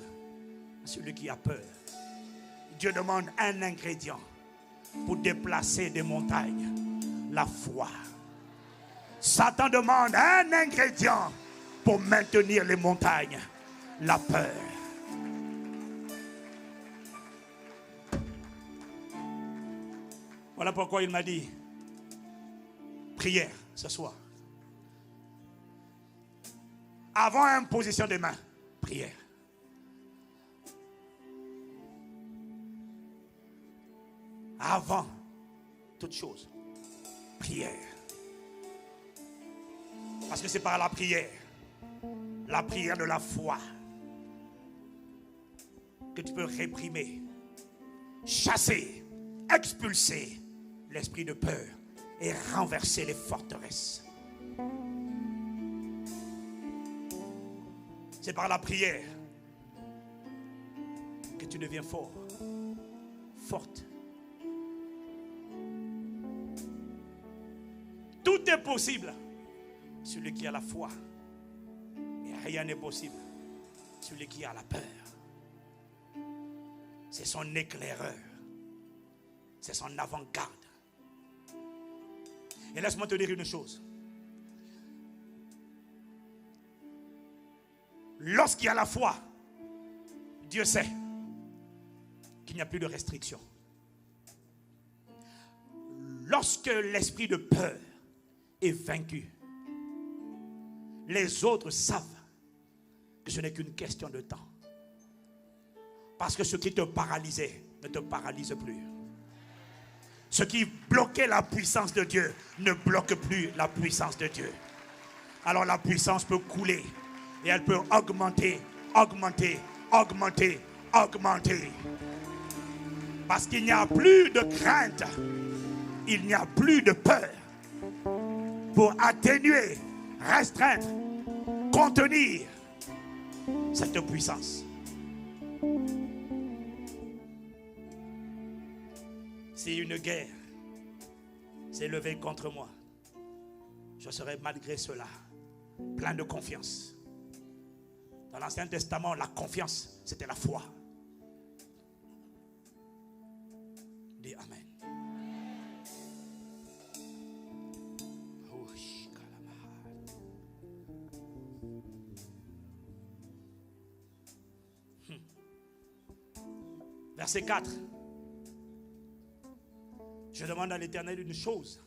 à celui qui a peur. Dieu demande un ingrédient pour déplacer des montagnes. La foi. Satan demande un ingrédient pour maintenir les montagnes. La peur. Voilà pourquoi il m'a dit, prière ce soir. Avant imposition des mains, prière. Avant toute chose, prière. Parce que c'est par la prière de la foi, que tu peux réprimer, chasser, expulser l'esprit de peur et renverser les forteresses. C'est par la prière que tu deviens fort, forte. Tout est possible. Celui qui a la foi. Et rien n'est possible. Celui qui a la peur. C'est son éclaireur. C'est son avant-garde. Et laisse-moi te dire une chose. Lorsqu'il y a la foi, Dieu sait qu'il n'y a plus de restrictions. Lorsque l'esprit de peur est vaincu, les autres savent que ce n'est qu'une question de temps. Parce que ce qui te paralysait ne te paralyse plus. Ce qui bloquait la puissance de Dieu ne bloque plus la puissance de Dieu. Alors la puissance peut couler et elle peut augmenter, augmenter, augmenter, augmenter. Parce qu'il n'y a plus de crainte, il n'y a plus de peur pour atténuer, restreindre, contenir cette puissance. Si une guerre s'est levée contre moi, je serai malgré cela plein de confiance. Dans l'Ancien Testament, la confiance, c'était la foi. Dis Amen. Verset 4. Je demande à l'Éternel une chose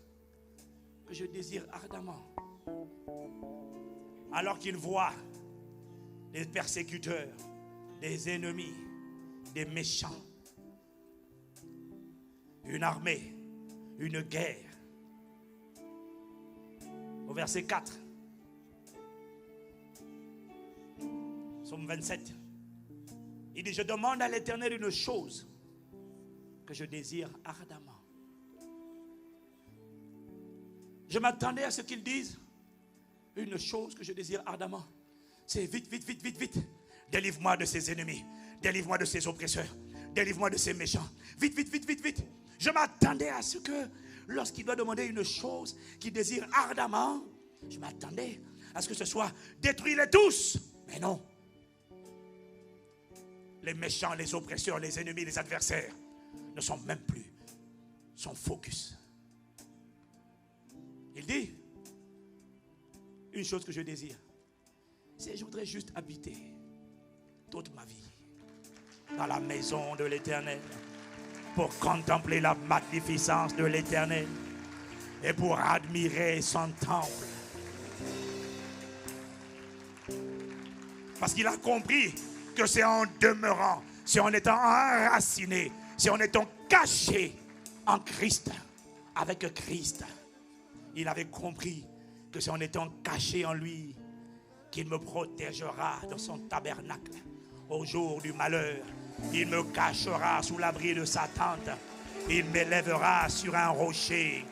que je désire ardemment. Alors qu'il voit des persécuteurs, des ennemis, des méchants, une armée, une guerre. Au verset 4, Psaume 27, il dit, je demande à l'Éternel une chose que je désire ardemment. Je m'attendais à ce qu'ils disent, une chose que je désire ardemment. C'est vite, vite, vite, vite, vite. Délivre-moi de ces ennemis. Délivre-moi de ces oppresseurs. Délivre-moi de ces méchants. Vite, vite, vite, vite, vite. Je m'attendais à ce que, lorsqu'il doit demander une chose qu'il désire ardemment, je m'attendais à ce que ce soit détruis-les tous. Mais non. Les méchants, les oppresseurs, les ennemis, les adversaires ne sont même plus son focus. Il dit, une chose que je désire, c'est je voudrais juste habiter toute ma vie dans la maison de l'Éternel pour contempler la magnificence de l'Éternel et pour admirer son temple. Parce qu'il a compris que c'est en demeurant, c'est en étant enraciné, c'est en étant caché en Christ, avec Christ. Il avait compris que c'est en étant caché en lui qu'il me protégera dans son tabernacle. Au jour du malheur, il me cachera sous l'abri de sa tente. Il m'élèvera sur un rocher.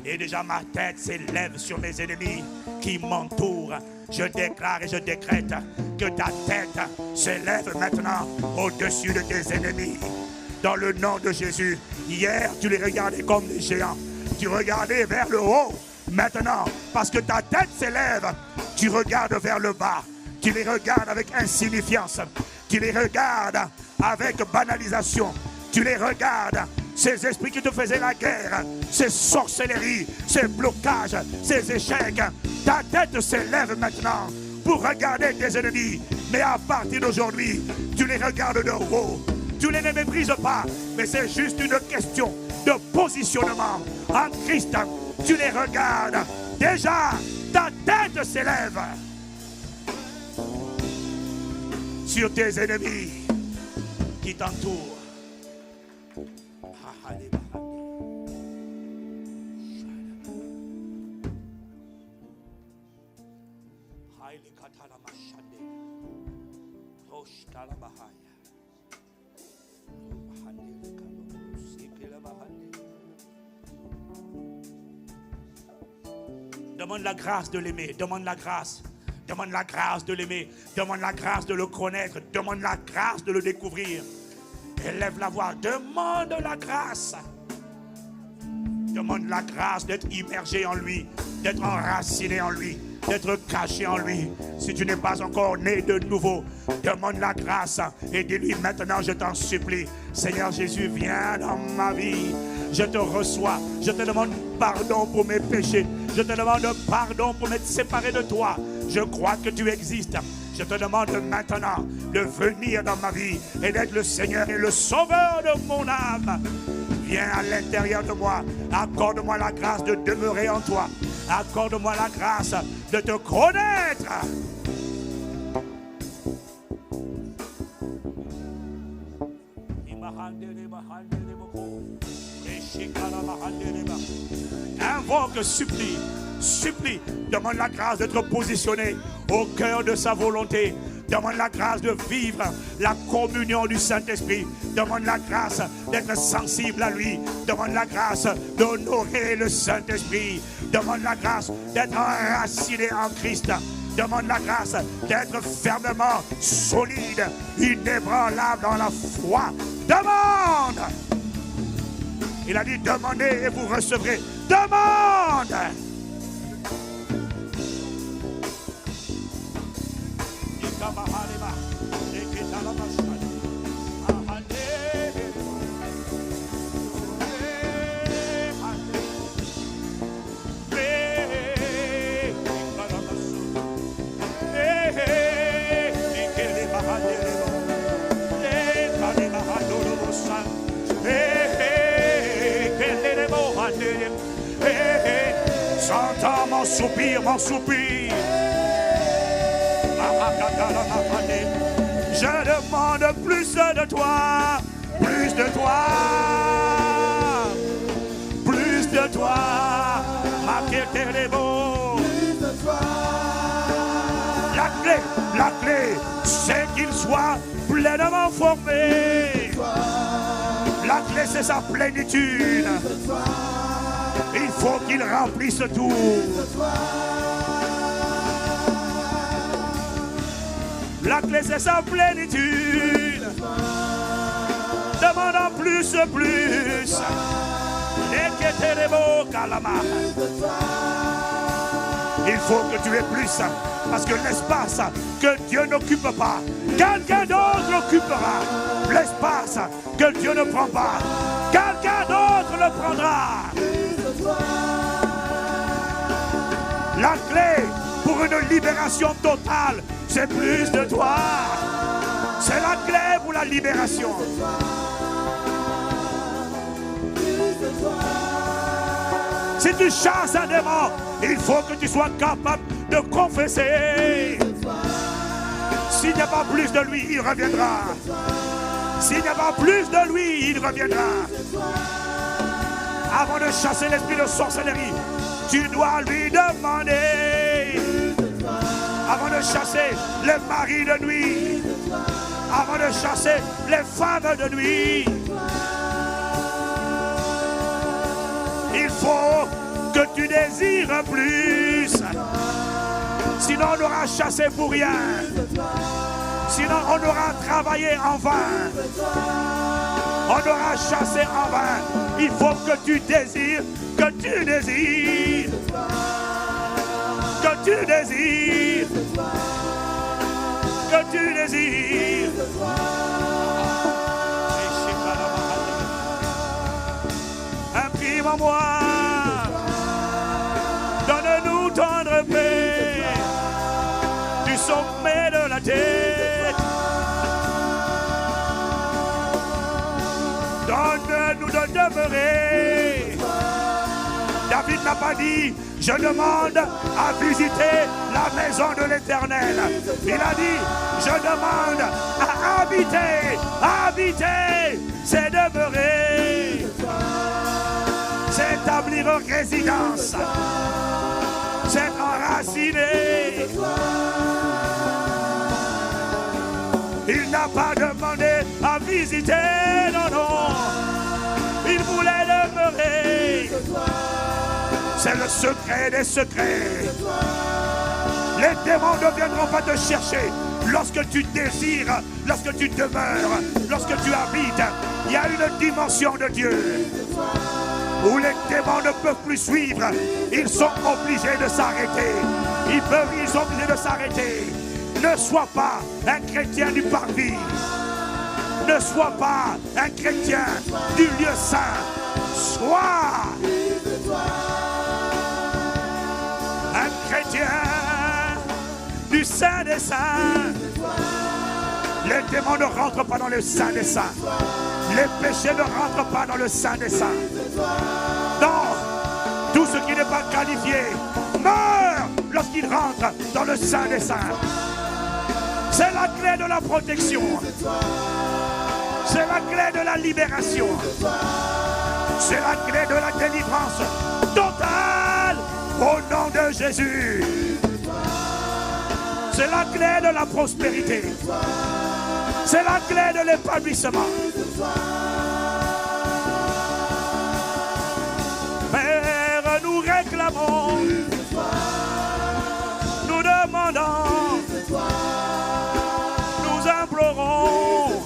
Et déjà ma tête s'élève sur mes ennemis qui m'entourent. Je déclare et je décrète que ta tête s'élève maintenant au-dessus de tes ennemis. Dans le nom de Jésus. Hier, tu les regardais comme des géants. Tu regardais vers le haut. Maintenant, parce que ta tête s'élève, tu regardes vers le bas. tu les regardes avec insignifiance, tu les regardes avec banalisation, tu les regardes, ces esprits qui te faisaient la guerre, ces sorcelleries, ces blocages, ces échecs. Ta tête s'élève maintenant pour regarder tes ennemis, mais à partir d'aujourd'hui, tu les regardes de haut. Tu ne les méprises pas, mais c'est juste une question de positionnement en Christ. Tu les regardes. Déjà, ta tête s'élève sur tes ennemis qui t'entourent. Demande la grâce de l'aimer, demande la grâce. Demande la grâce de l'aimer, demande la grâce de le connaître, demande la grâce de le découvrir. Élève la voix, demande la grâce. Demande la grâce d'être immergé en lui, d'être enraciné en lui, d'être caché en lui. Si tu n'es pas encore né de nouveau, demande la grâce et dis-lui maintenant, je t'en supplie. Seigneur Jésus, viens dans ma vie. Je te reçois, je te demande pardon pour mes péchés. Je te demande pardon pour m'être séparé de toi. Je crois que tu existes. Je te demande maintenant de venir dans ma vie et d'être le Seigneur et le Sauveur de mon âme. Viens à l'intérieur de moi. Accorde-moi la grâce de demeurer en toi. Accorde-moi la grâce de te connaître. Invoque, supplie, supplie. Demande la grâce d'être positionné au cœur de sa volonté. Demande la grâce de vivre la communion du Saint-Esprit. Demande la grâce d'être sensible à lui. Demande la grâce d'honorer le Saint-Esprit. Demande la grâce d'être enraciné en Christ. Demande la grâce d'être fermement solide, inébranlable dans la foi. Demande! Il a dit demandez et vous recevrez. Demande! J'entends mon soupir, mon soupir. Je demande plus de toi, plus de toi, plus de toi. La clé, c'est qu'il soit pleinement formé. La clé, c'est sa plénitude. Il faut qu'il remplisse tout. La clé, c'est sa plénitude. Demandons plus. Il faut que tu aies plus. Parce que l'espace que Dieu n'occupe pas, quelqu'un d'autre l'occupera. L'espace que Dieu ne prend pas, quelqu'un d'autre le prendra. La clé pour une libération totale, c'est plus de toi. C'est la clé pour la libération. Si tu chasses un démon, il faut que tu sois capable de confesser. S'il n'y a pas plus de lui, il reviendra. S'il n'y a pas plus de lui, il reviendra. Avant de chasser l'esprit de sorcellerie, tu dois lui demander. Avant de chasser les maris de nuit, avant de chasser les femmes de nuit, il faut que tu désires plus. Sinon on aura chassé pour rien. Sinon on aura travaillé en vain. On aura chassé en vain. Il faut que tu désires, que tu désires, que tu désires, que tu désires. Imprime en moi, donne-nous tendre paix du sommet de la tête. Donne-nous de demeurer. David n'a pas dit, je demande à visiter la maison de l'Éternel. Il a dit, je demande à habiter. Habiter, c'est demeurer. C'est établir résidence. C'est enraciner. Il n'a pas demandé à visiter, non, non. Il voulait demeurer. C'est le secret des secrets. Les démons ne viendront pas te chercher lorsque tu désires, lorsque tu demeures, lorsque tu habites. Il y a une dimension de Dieu où les démons ne peuvent plus suivre. Ils sont obligés de s'arrêter. Ils sont obligés de s'arrêter. Ne sois pas un chrétien du parvis. Ne sois pas un chrétien du lieu saint. Sois un chrétien du Saint des Saints. Les démons ne rentrent pas dans le Saint des Saints. Les péchés ne rentrent pas dans le Saint des Saints. Non, tout ce qui n'est pas qualifié meurt lorsqu'il rentre dans le Saint des Saints. C'est la clé de la protection. C'est la clé de la libération. C'est la clé de la délivrance totale au nom de Jésus. C'est la clé de la prospérité. C'est la clé de l'épanouissement. Père, nous réclamons, nous demandons, nous implorons.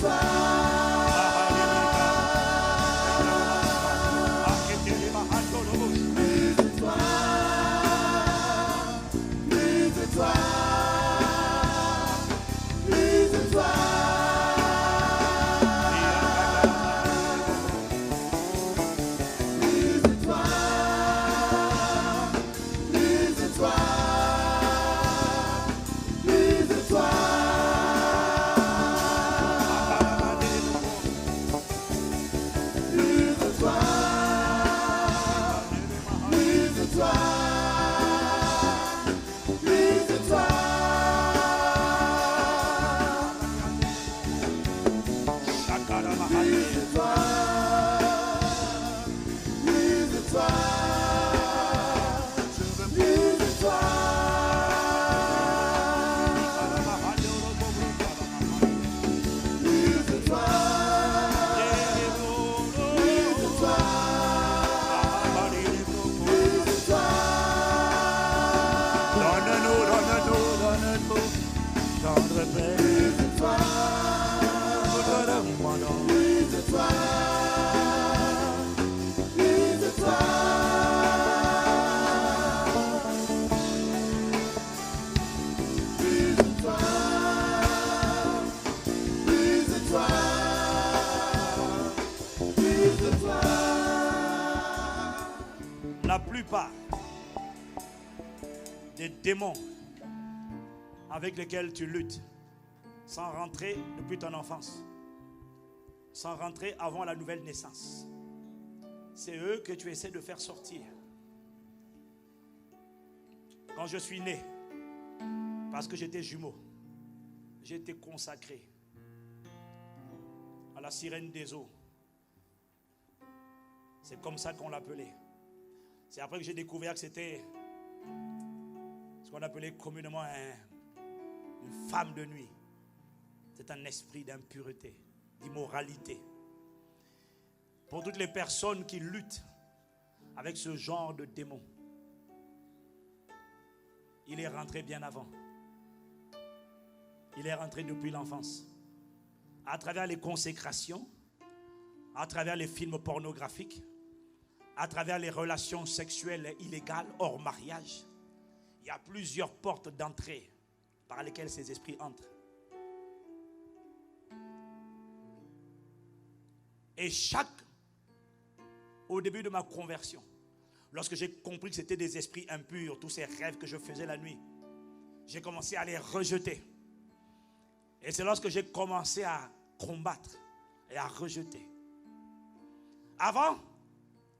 La plupart des démons avec lesquels tu luttes sans rentrer depuis ton enfance, sans rentrer avant la nouvelle naissance, c'est eux que tu essaies de faire sortir. Quand je suis né, parce que j'étais jumeau, j'ai été consacré à la sirène des eaux. C'est comme ça qu'on l'appelait. C'est après que j'ai découvert que c'était ce qu'on appelait communément une femme de nuit. C'est un esprit d'impureté, d'immoralité. Pour toutes les personnes qui luttent avec ce genre de démon, il est rentré bien avant. Il est rentré depuis l'enfance. À travers les consécrations, à travers les films pornographiques, à travers les relations sexuelles illégales hors mariage, il y a plusieurs portes d'entrée par lesquelles ces esprits entrent. Et au début de ma conversion, lorsque j'ai compris que c'était des esprits impurs, tous ces rêves que je faisais la nuit, j'ai commencé à les rejeter. Et c'est lorsque j'ai commencé à combattre et à rejeter. Avant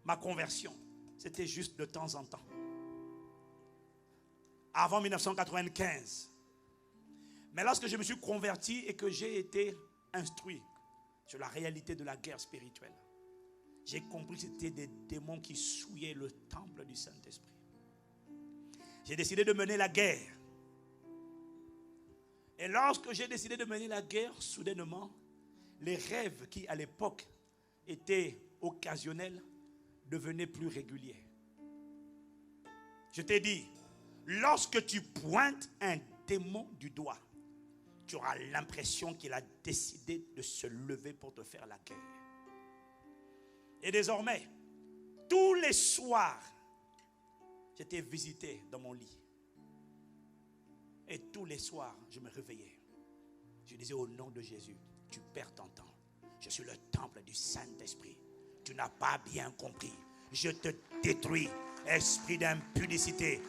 ma conversion, c'était juste de temps en temps. Avant 1995. Mais lorsque je me suis converti et que j'ai été instruit sur la réalité de la guerre spirituelle, j'ai compris que c'était des démons qui souillaient le temple du Saint-Esprit. J'ai décidé de mener la guerre. Et lorsque j'ai décidé de mener la guerre, soudainement, les rêves qui à l'époque étaient occasionnels devenaient plus réguliers. Je t'ai dit, lorsque tu pointes un démon du doigt, tu auras l'impression qu'il a décidé de se lever pour te faire la guerre. Et désormais, tous les soirs, j'étais visité dans mon lit. Et tous les soirs, je me réveillais. Je disais au nom de Jésus, tu perds ton temps. Je suis le temple du Saint-Esprit. Tu n'as pas bien compris. Je te détruis, esprit d'impudicité,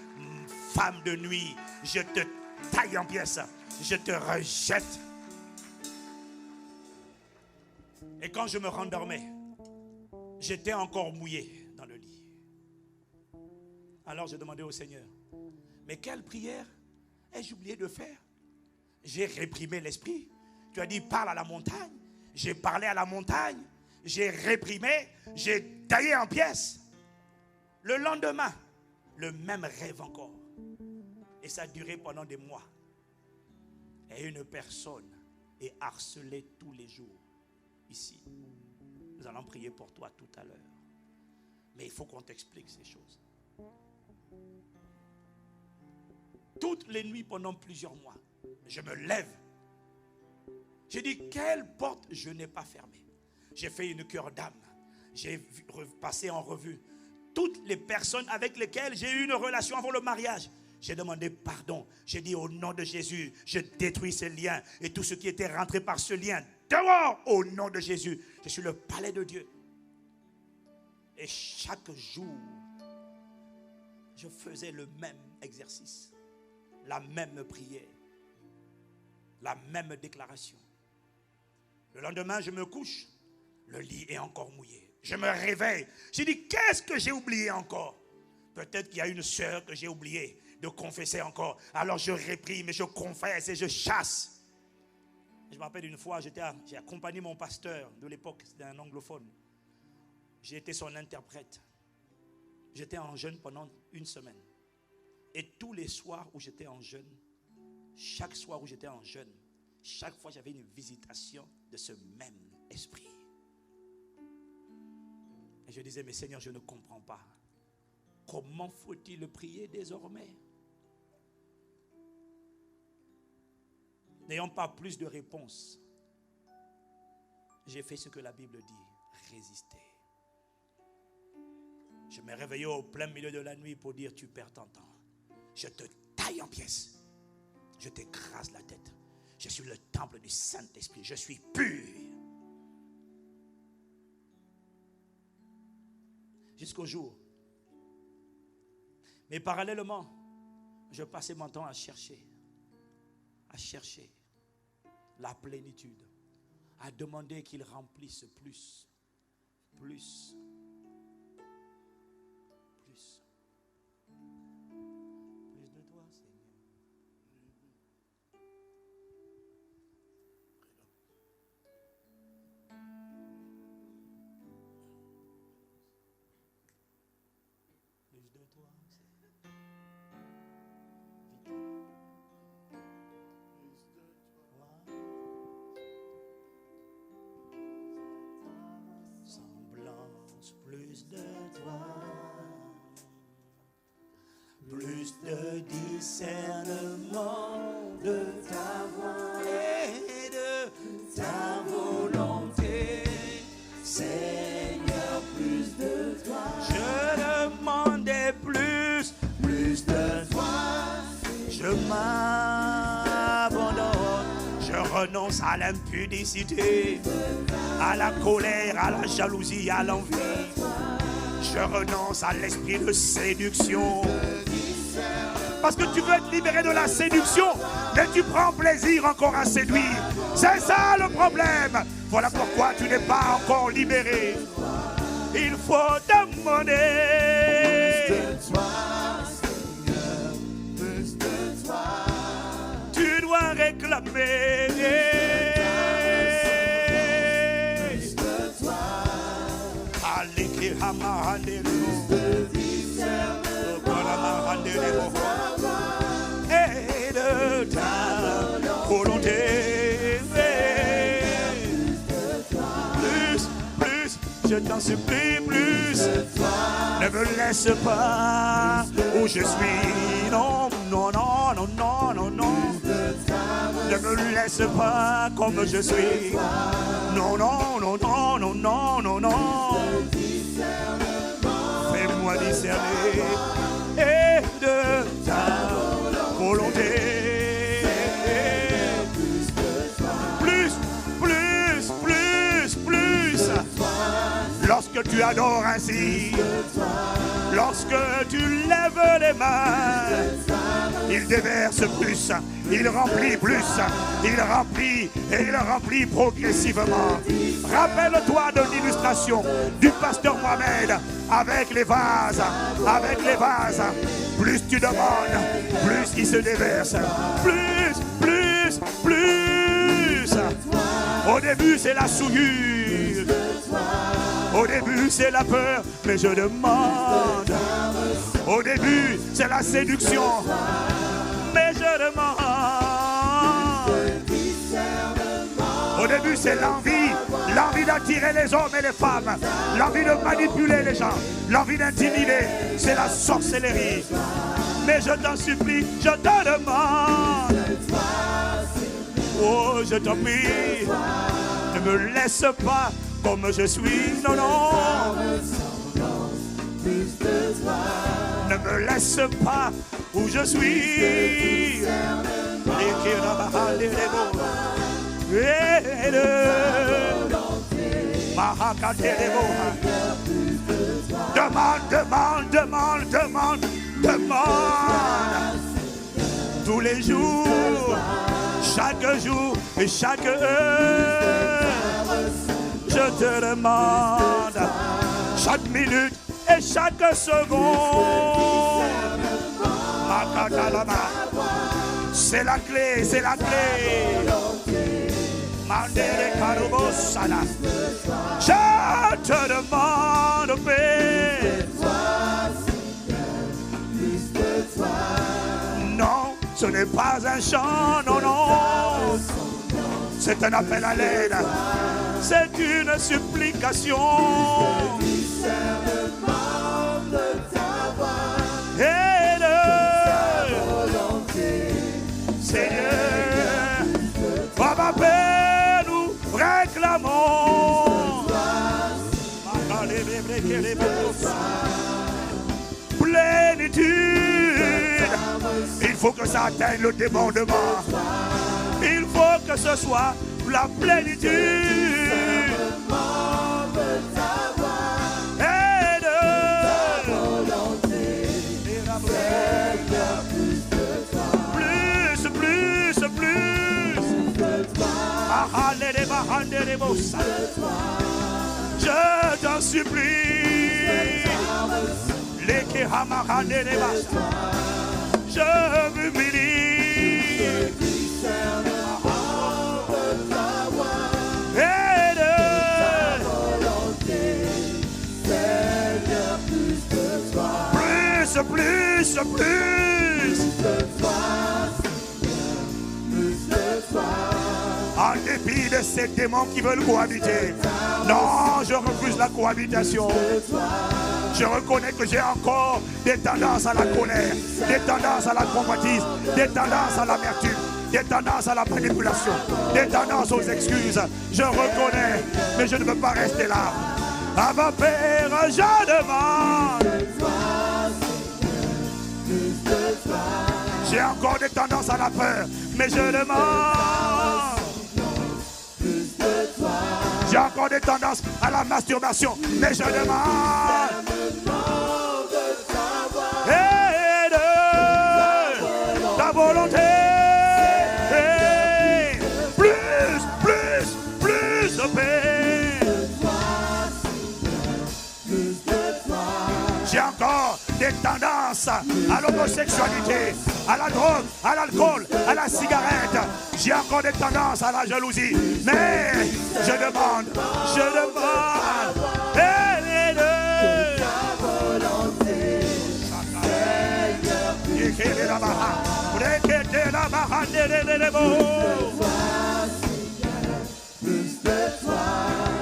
femme de nuit. Je te taille en pièces. Je te rejette. Et quand je me rendormais, j'étais encore mouillé dans le lit. Alors je demandais au Seigneur, mais quelle prière ai-je oublié de faire? J'ai réprimé l'esprit. Tu as dit parle à la montagne. J'ai parlé à la montagne. J'ai réprimé. J'ai taillé en pièces. Le lendemain, le même rêve encore. Et ça a duré pendant des mois. Et une personne est harcelée tous les jours ici. Nous allons prier pour toi tout à l'heure. Mais il faut qu'on t'explique ces choses. Toutes les nuits pendant plusieurs mois, je me lève. J'ai dit, quelle porte je n'ai pas fermée? J'ai fait une cure d'âme. J'ai passé en revue toutes les personnes avec lesquelles j'ai eu une relation avant le mariage. J'ai demandé pardon. J'ai dit au nom de Jésus, je détruis ces liens. Et tout ce qui était rentré par ce lien, dehors au nom de Jésus. Je suis le palais de Dieu. Et chaque jour, je faisais le même exercice. La même prière. La même déclaration. Le lendemain, je me couche. Le lit est encore mouillé. Je me réveille. Je dis, qu'est-ce que j'ai oublié encore? Peut-être qu'il y a une sœur que j'ai oublié de confesser encore. Alors je réprime et je confesse et je chasse. Je me rappelle une fois, j'ai accompagné mon pasteur de l'époque, c'était un anglophone. J'ai été son interprète. J'étais en jeûne pendant une semaine. Et tous les soirs où j'étais en jeûne, chaque soir où j'étais en jeûne, chaque fois j'avais une visitation de ce même esprit. Et je disais, mais Seigneur, je ne comprends pas. Comment faut-il prier désormais? N'ayant pas plus de réponses, j'ai fait ce que la Bible dit, résister. Je me réveillais au plein milieu de la nuit pour dire, tu perds ton temps. Je te taille en pièces. Je t'écrase la tête. Je suis le temple du Saint-Esprit. Je suis pur. Jusqu'au jour. Mais parallèlement, je passais mon temps à chercher la plénitude, à demander qu'il remplisse plus. Plus de toi, Seigneur. Plus de toi, Seigneur. Semblance, plus de toi. Plus de discernement de ta voix et de ta volonté. Seigneur, plus de toi. Je demandais plus de toi. Je m'abandonne, je renonce à l'impudicité, à la colère, à la jalousie, à l'envie. Je renonce à l'esprit de séduction. Parce que tu veux être libéré de la séduction, mais tu prends plaisir encore à séduire. C'est ça le problème. Voilà pourquoi tu n'es pas encore libéré. Il faut demander. Tu dois réclamer. Et de ta volonté. Plus, je t'en supplie, plus. Ne me laisse pas où je suis. Non, non, non, non, non, non, non. Ne me laisse pas comme je suis. Non, non, non, non, non, non, non, non. Fais-moi discerner et de ta volonté. Plus, plus, plus, plus. Lorsque tu adores ainsi, lorsque tu lèves les mains, il déverse plus, il remplit plus, il remplit et il remplit progressivement. Rappelle-toi de l'illustration du pasteur Mohamed avec les vases, Plus tu demandes, plus il se déverse. Plus, plus, plus. Au début c'est la souillure. Au début c'est la peur, mais je demande. Au début c'est la séduction, mais je demande. Au début c'est l'envie d'attirer les hommes et les femmes, l'envie de manipuler les gens, l'envie d'intimider, c'est la sorcellerie. Mais je t'en supplie, je te demande. Oh, je t'en prie, ne me laisse pas comme je suis, non, non. Ne me laisse pas où je suis. Demande. Tous les jours, chaque jour et chaque heure. Je te demande, chaque minute et chaque seconde. C'est la clé, c'est la clé. Je te demande, paix. Non, ce n'est pas un chant, non, non. C'est un appel à l'aide. C'est une supplication. Et de Seigneur, Papa Père, nous réclamons. Plénitude. Il faut que ça atteigne le débordement. Il faut que ce soit la plénitude. Et de plus, plus, plus. Je t'en supplie. Je m'humilie. Et de plus, plus. En dépit de ces démons qui veulent cohabiter. Non, je refuse la cohabitation. Je reconnais que j'ai encore des tendances à la colère, des tendances à la convoitise, des tendances à l'amertume, des tendances à la manipulation, des tendances aux excuses. Je reconnais, mais je ne veux pas rester là. À ma Père, je demande. J'ai encore des tendances à la peur, mais je demande. J'ai encore des tendances à la masturbation. Mais je demande. Et de ta volonté. Plus de paix. J'ai encore des tendances à l'homosexualité, à la drogue, à l'alcool, à la cigarette. J'ai encore des tendances à la jalousie. Mais je demande.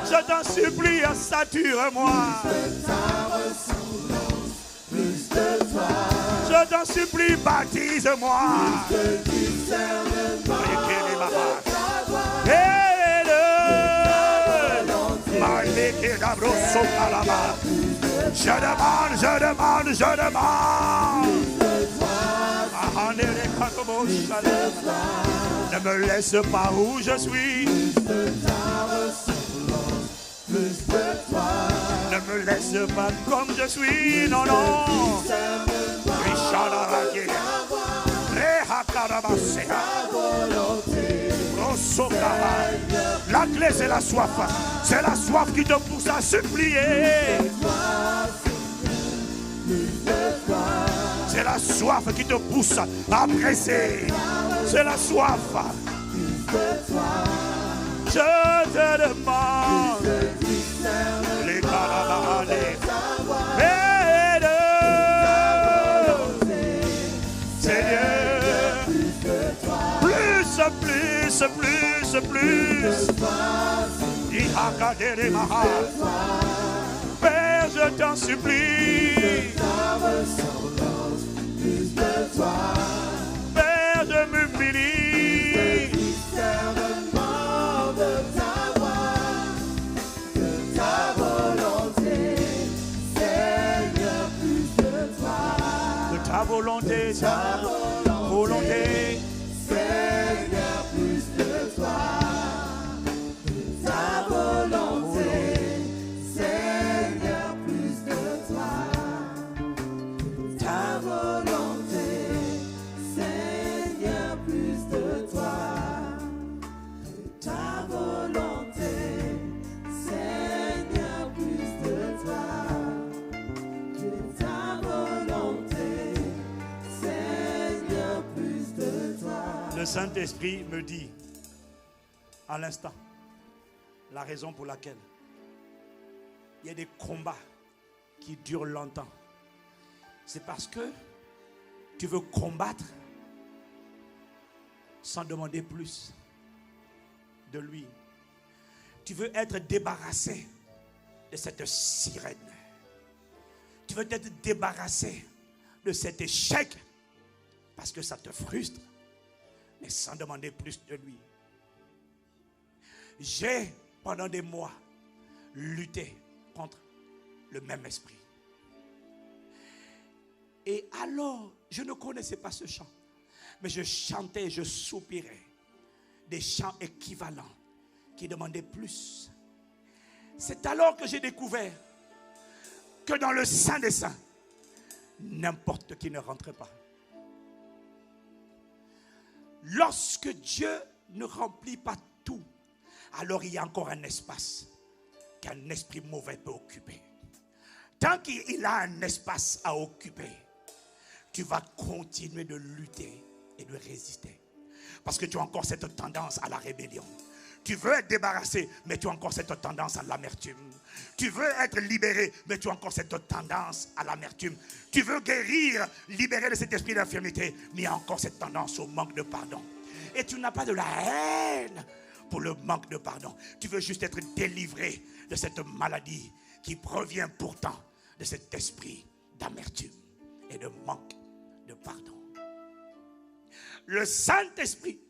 Je t'en supplie, sature-moi. Je t'en supplie, baptise-moi. Je demande. Ne me laisse pas où je suis. Ne me laisse pas comme je suis. Non. La clé, c'est la soif. C'est la soif qui te pousse à supplier. C'est la soif qui te pousse à presser. C'est la soif. Je te demande. Les caravanés. Seigneur. Plus. Père, je t'en supplie. Père, je m'humilie. De ta volonté, Seigneur, plus de toi. De ta volonté, Seigneur, plus de toi. Ta volonté, Seigneur, plus de toi. Ta volonté, Seigneur, plus de toi. Ta volonté, Seigneur, plus de toi. Le Saint-Esprit me dit à l'instant la raison pour laquelle il y a des combats qui durent longtemps. C'est parce que tu veux combattre sans demander plus de lui. Tu veux être débarrassé de cette sirène. Tu veux être débarrassé de cet échec parce que ça te frustre, mais sans demander plus de lui. J'ai, pendant des mois, lutté contre le même esprit. Et alors, je ne connaissais pas ce chant, mais je chantais, je soupirais des chants équivalents qui demandaient plus. C'est alors que j'ai découvert que dans le Saint des Saints, n'importe qui ne rentre pas. Lorsque Dieu ne remplit pas tout, alors il y a encore un espace qu'un esprit mauvais peut occuper. Tant qu'il a un espace à occuper, tu vas continuer de lutter et de résister. Parce que tu as encore cette tendance à la rébellion. Tu veux être débarrassé, mais tu as encore cette tendance à l'amertume. Tu veux être libéré, mais tu as encore cette tendance à l'amertume. Tu veux guérir, libérer de cet esprit d'infirmité, mais il y a encore cette tendance au manque de pardon. Et tu n'as pas de la haine pour le manque de pardon. Tu veux juste être délivré de cette maladie qui provient pourtant de cet esprit d'amertume et de manque de pardon. Le Saint-Esprit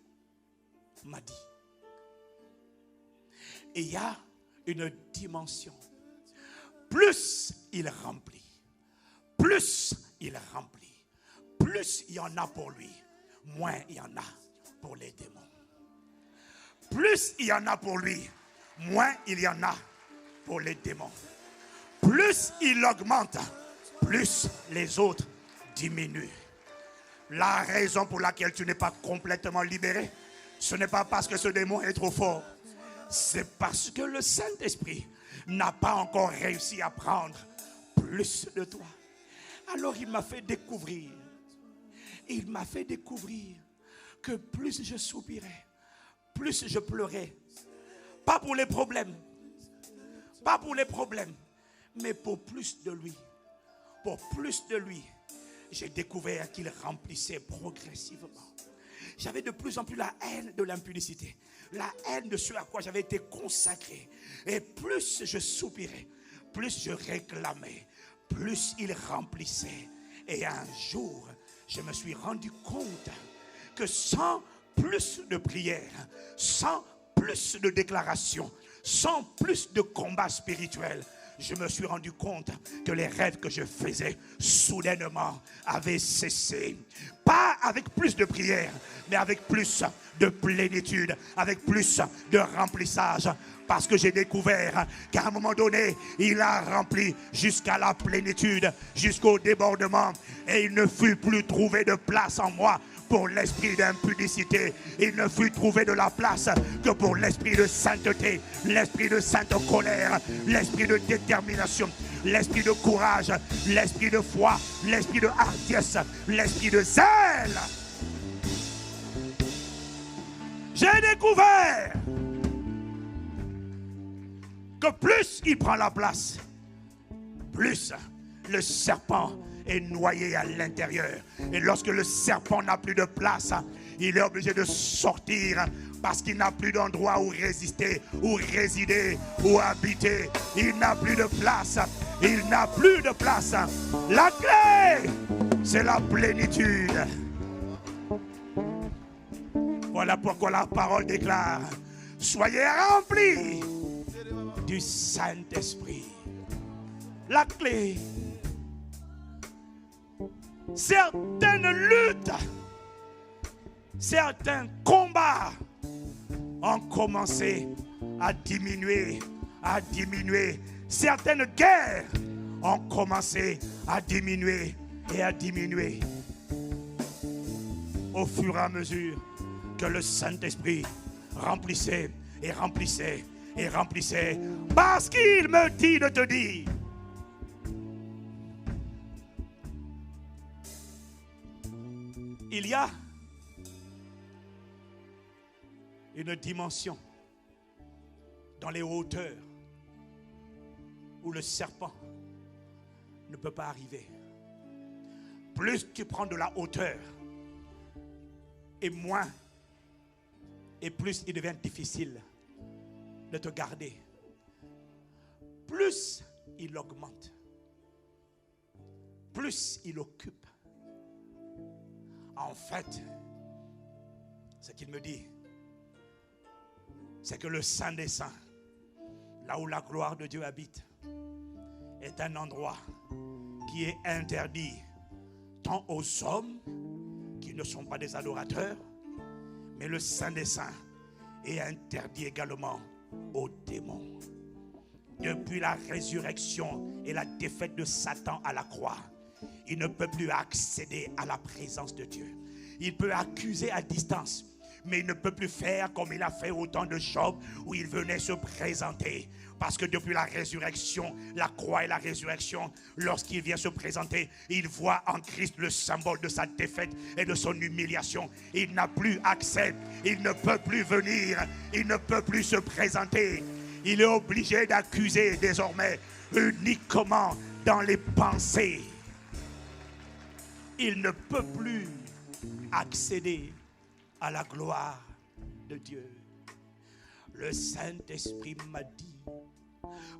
m'a dit, il y a une dimension. Plus il remplit, plus il remplit, plus il y en a pour lui, moins il y en a pour les démons. Plus il y en a pour lui, moins il y en a pour les démons. Plus il augmente, plus les autres diminuent. La raison pour laquelle tu n'es pas complètement libéré, ce n'est pas parce que ce démon est trop fort. C'est parce que le Saint-Esprit n'a pas encore réussi à prendre plus de toi. Alors il m'a fait découvrir. Il m'a fait découvrir que plus je soupirais, plus je pleurais. Pas pour les problèmes. Pas pour les problèmes. Mais pour plus de lui. Pour plus de lui. J'ai découvert qu'il remplissait progressivement. J'avais de plus en plus la haine de l'impudicité. La haine de ce à quoi j'avais été consacré. Et plus je soupirais, plus je réclamais, plus il remplissait. Et un jour, je me suis rendu compte que sans plus de prières, sans plus de déclarations, sans plus de combats spirituels, je me suis rendu compte que les rêves que je faisais soudainement avaient cessé. Pas avec plus de prières, mais avec plus de plénitude, avec plus de remplissage. Parce que j'ai découvert qu'à un moment donné, il a rempli jusqu'à la plénitude, jusqu'au débordement. Et il ne fut plus trouvé de place en moi pour l'esprit d'impudicité. Il ne fut trouvé de la place que pour l'esprit de sainteté, l'esprit de sainte colère, l'esprit de détermination, l'esprit de courage, l'esprit de foi, l'esprit de hardiesse, l'esprit de zèle. J'ai découvert que plus il prend la place, plus le serpent est noyé à l'intérieur. Et lorsque le serpent n'a plus de place, il est obligé de sortir parce qu'il n'a plus d'endroit où résister, où résider, où habiter. Il n'a plus de place. Il n'a plus de place. La clé, c'est la plénitude. Voilà pourquoi la parole déclare: soyez remplis du Saint-Esprit. La clé. Certaines luttes, certains combats ont commencé à diminuer, à diminuer. Certaines guerres ont commencé à diminuer et à diminuer. Au fur et à mesure que le Saint-Esprit remplissait et remplissait et remplissait. Parce qu'il me dit de te dire: il y a une dimension dans les hauteurs où le serpent ne peut pas arriver. Plus tu prends de la hauteur, et moins et plus il devient difficile de te garder. Plus il augmente, plus il occupe. En fait, ce qu'il me dit, c'est que le Saint des Saints, là où la gloire de Dieu habite, est un endroit qui est interdit tant aux hommes qui ne sont pas des adorateurs, mais le Saint des Saints est interdit également aux démons. Depuis la résurrection et la défaite de Satan à la croix, il ne peut plus accéder à la présence de Dieu. Il peut accuser à distance, mais il ne peut plus faire comme il a fait au temps de Job, où il venait se présenter. Parce que depuis la résurrection, la croix et la résurrection, lorsqu'il vient se présenter, il voit en Christ le symbole de sa défaite et de son humiliation. Il n'a plus accès, il ne peut plus venir, il ne peut plus se présenter. Il est obligé d'accuser désormais uniquement dans les pensées. Il ne peut plus accéder à la gloire de Dieu. Le Saint-Esprit m'a dit: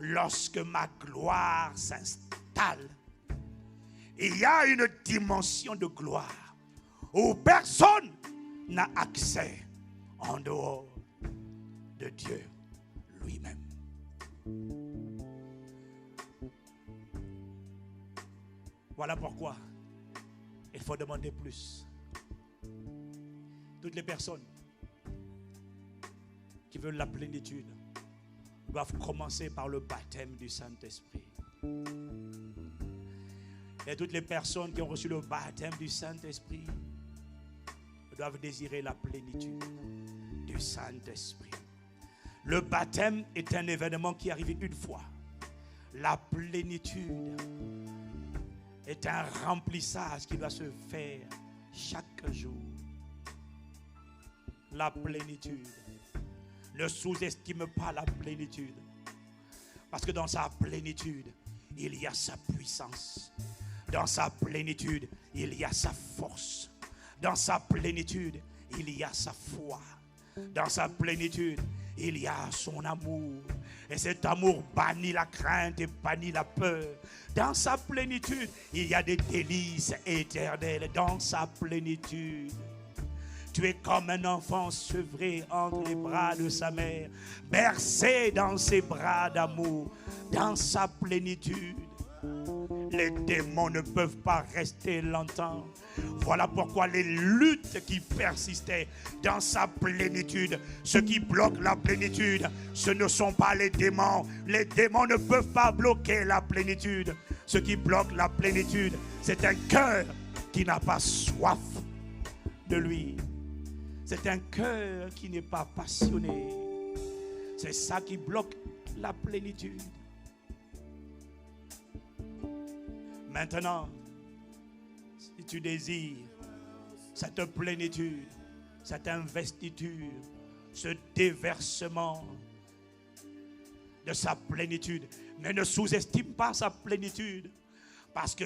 lorsque ma gloire s'installe, il y a une dimension de gloire où personne n'a accès en dehors de Dieu lui-même. Voilà pourquoi il faut demander plus. Toutes les personnes qui veulent la plénitude doivent commencer par le baptême du Saint-Esprit. Et toutes les personnes qui ont reçu le baptême du Saint-Esprit doivent désirer la plénitude du Saint-Esprit. Le baptême est un événement qui arrive une fois. La plénitude est un remplissage qui doit se faire chaque jour. La plénitude. Ne sous-estime pas la plénitude. Parce que dans sa plénitude, il y a sa puissance. Dans sa plénitude, il y a sa force. Dans sa plénitude, il y a sa foi. Dans sa plénitude, il y a son amour. Et cet amour bannit la crainte et bannit la peur. Dans sa plénitude, il y a des délices éternelles. Dans sa plénitude, tu es comme un enfant sevré entre les bras de sa mère, bercé dans ses bras d'amour. Dans sa plénitude, les démons ne peuvent pas rester longtemps. Voilà pourquoi les luttes qui persistaient dans sa plénitude, ce qui bloque la plénitude, ce ne sont pas les démons. Les démons ne peuvent pas bloquer la plénitude. Ce qui bloque la plénitude, c'est un cœur qui n'a pas soif de lui. C'est un cœur qui n'est pas passionné. C'est ça qui bloque la plénitude. Maintenant, si tu désires cette plénitude, cette investiture, ce déversement de sa plénitude, mais ne sous-estime pas sa plénitude, parce que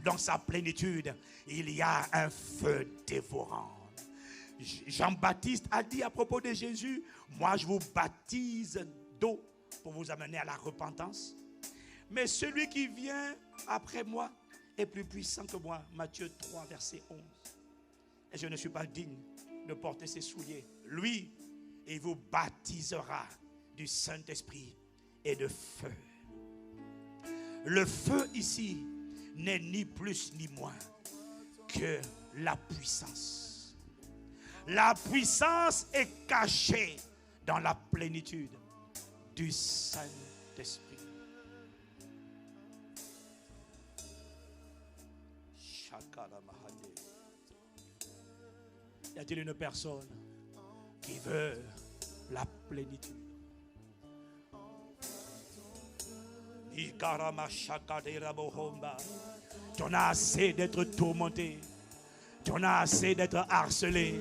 dans sa plénitude, il y a un feu dévorant. Jean-Baptiste a dit à propos de Jésus, moi je vous baptise d'eau pour vous amener à la repentance. Mais celui qui vient après moi est plus puissant que moi. Matthieu 3, verset 11. Et je ne suis pas digne de porter ses souliers. Lui, il vous baptisera du Saint-Esprit et de feu. Le feu ici n'est ni plus ni moins que la puissance. La puissance est cachée dans la plénitude du Saint-Esprit. Y a-t-il une personne qui veut la plénitude? Tu en as assez d'être tourmenté. Tu en as assez d'être harcelé.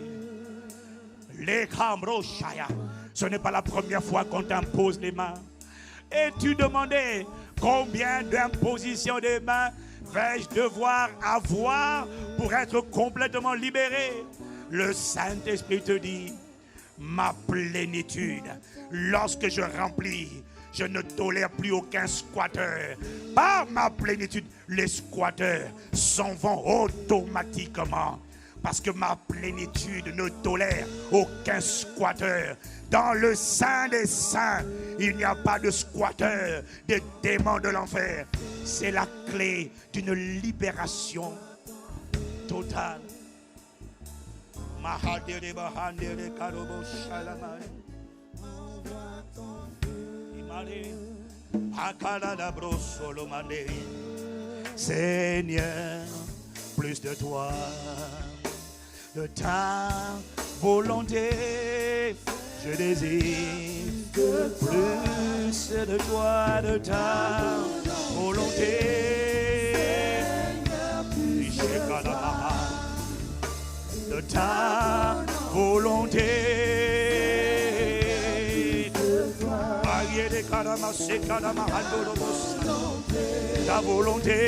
Ce n'est pas la première fois qu'on t'impose les mains. Et tu demandais combien d'impositions des mains vais-je devoir avoir pour être complètement libéré? Le Saint-Esprit te dit, ma plénitude, lorsque je remplis, je ne tolère plus aucun squatteur. Par ma plénitude, les squatteurs s'en vont automatiquement. Parce que ma plénitude ne tolère aucun squatteur. Dans le Saint des Saints, il n'y a pas de squatteur, de démons de l'enfer. C'est la clé d'une libération totale. Seigneur, plus de toi, de ta volonté, je désire plus de toi, de ta volonté. De ta volonté. Ta volonté.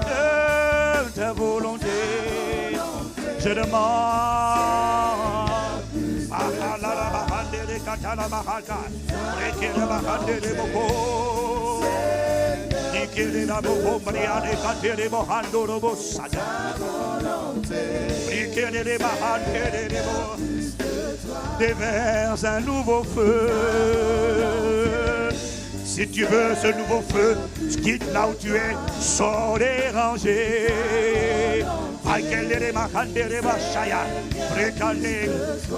De ta volonté. Je demande. Déverse un nouveau feu. Si tu veux ce nouveau feu, quitte là où tu es, sors des rangées.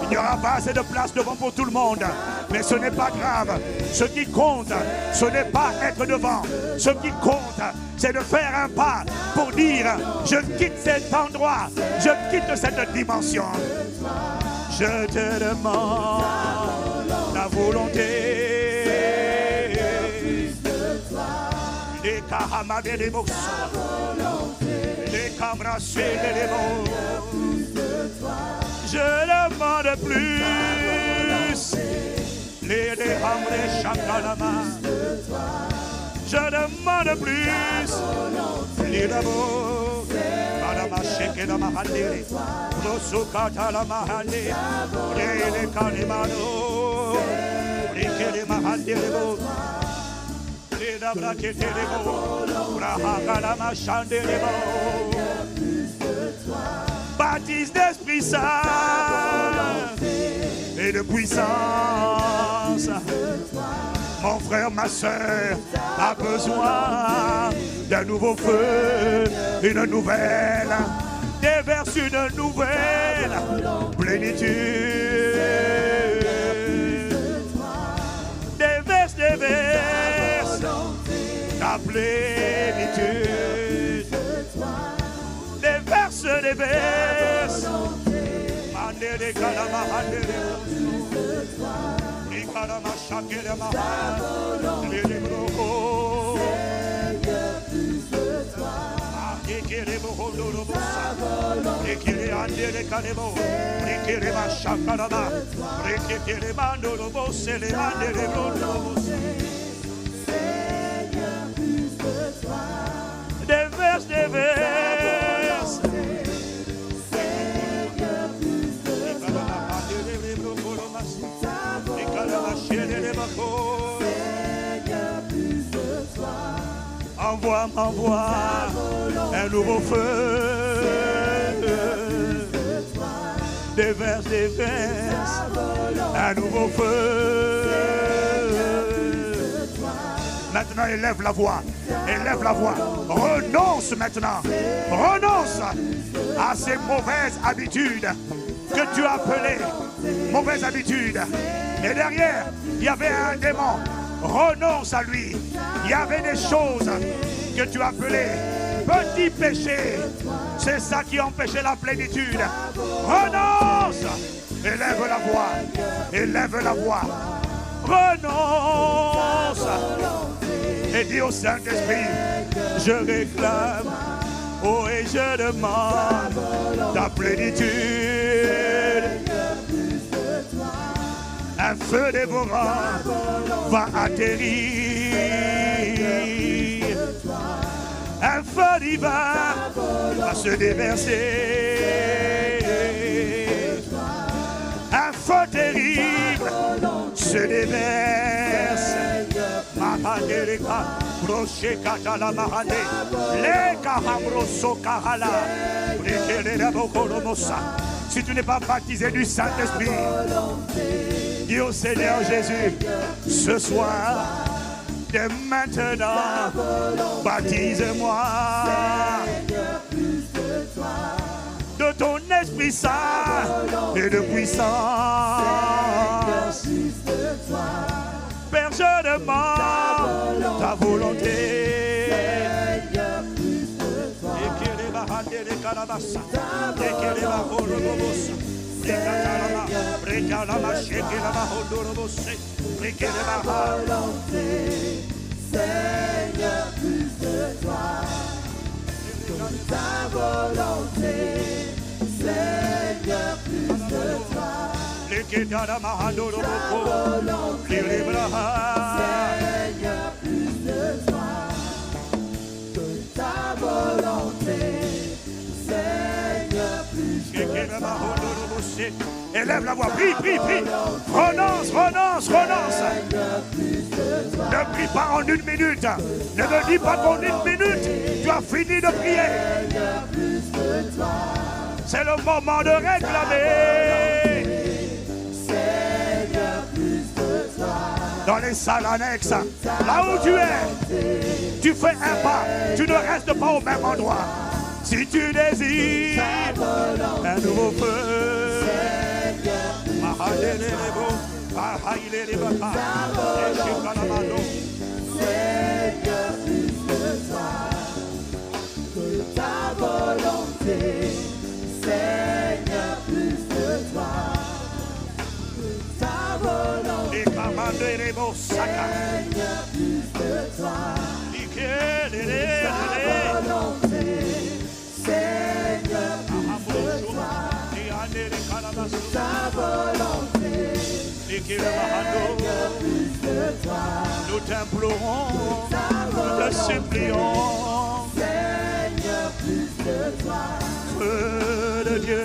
Il n'y aura pas assez de place devant pour tout le monde. Mais ce n'est pas grave. Ce qui compte, ce n'est pas être devant. Ce qui compte, c'est de faire un pas pour dire, je quitte cet endroit, je quitte cette dimension. Je te demande ta volonté. Les cahamades des mots, les cambrasses des mots. Je demande plus. Les déhamres chakalama. Je demande plus. Les labos. Kalama sheke la mahande. Rosukata la mahande. Les kalimano. Les kele mahande les mots. Les dabraquete les mots. Brahakalama chande les mots. Baptise d'Esprit Saint et de puissance. Mon frère, ma soeur a besoin d'un nouveau feu, une nouvelle, déverse une nouvelle plénitude. Déverse ta plénitude. Des vers, mandé de kalama, mandé de kalama, chaque de ma, les brocos, qui est beau de l'obos, qui est andé de calebo, qui est ma chakalama, qui est les mandos de l'obos, et les mandés de l'obos. Des vers. Envoie un nouveau feu. Déverse, un nouveau feu. Maintenant, élève la voix. Élève la voix. Renonce maintenant. Renonce à ces mauvaises habitudes que tu as appelées mauvaises habitudes. Et derrière, il y avait un démon. Renonce à lui. Il y avait des choses que tu appelais petits péchés. C'est ça qui empêchait la plénitude. Renonce. Élève la voix. Élève la voix. Renonce. Et dis au Saint-Esprit, je réclame, oh et je demande ta plénitude. Un feu dévorant va atterrir. Un feu divin va se déverser. Un feu terrible se déverse. Mahadereka, Roche Katala Mahade, Leka Hamroso Kahala, Rekele Bokolomosa. Si tu n'es pas baptisé du Saint-Esprit, dis au Seigneur Jésus, ce soir, dès maintenant, baptise-moi de ton Esprit Saint et de puissance. Père, je demande ta volonté. Seigneur, plus de toi. Ta volonté, Seigneur, plus de toi. Ta volonté, Seigneur, plus de toi. Que ta volonté, Seigneur, plus de toi. Élève la voix, prie, prie, prie. Renonce, renonce, renonce. Ne prie pas en une minute. Ne me dis pas qu'en une minute, tu as fini de prier. C'est le moment de réclamer. Dans les salles annexes, là où tu es, tu fais un pas. Tu ne restes pas au même endroit. Si tu désires un nouveau feu, Seigneur, plus de toi, que ta volonté. Seigneur, plus de toi, que ta volonté. Seigneur, plus de toi, ta volonté. Seigneur, plus de toi, ta volonté. Seigneur, plus de toi, nous t'implorons, nous te supplions, Seigneur, plus de toi, feu de Dieu,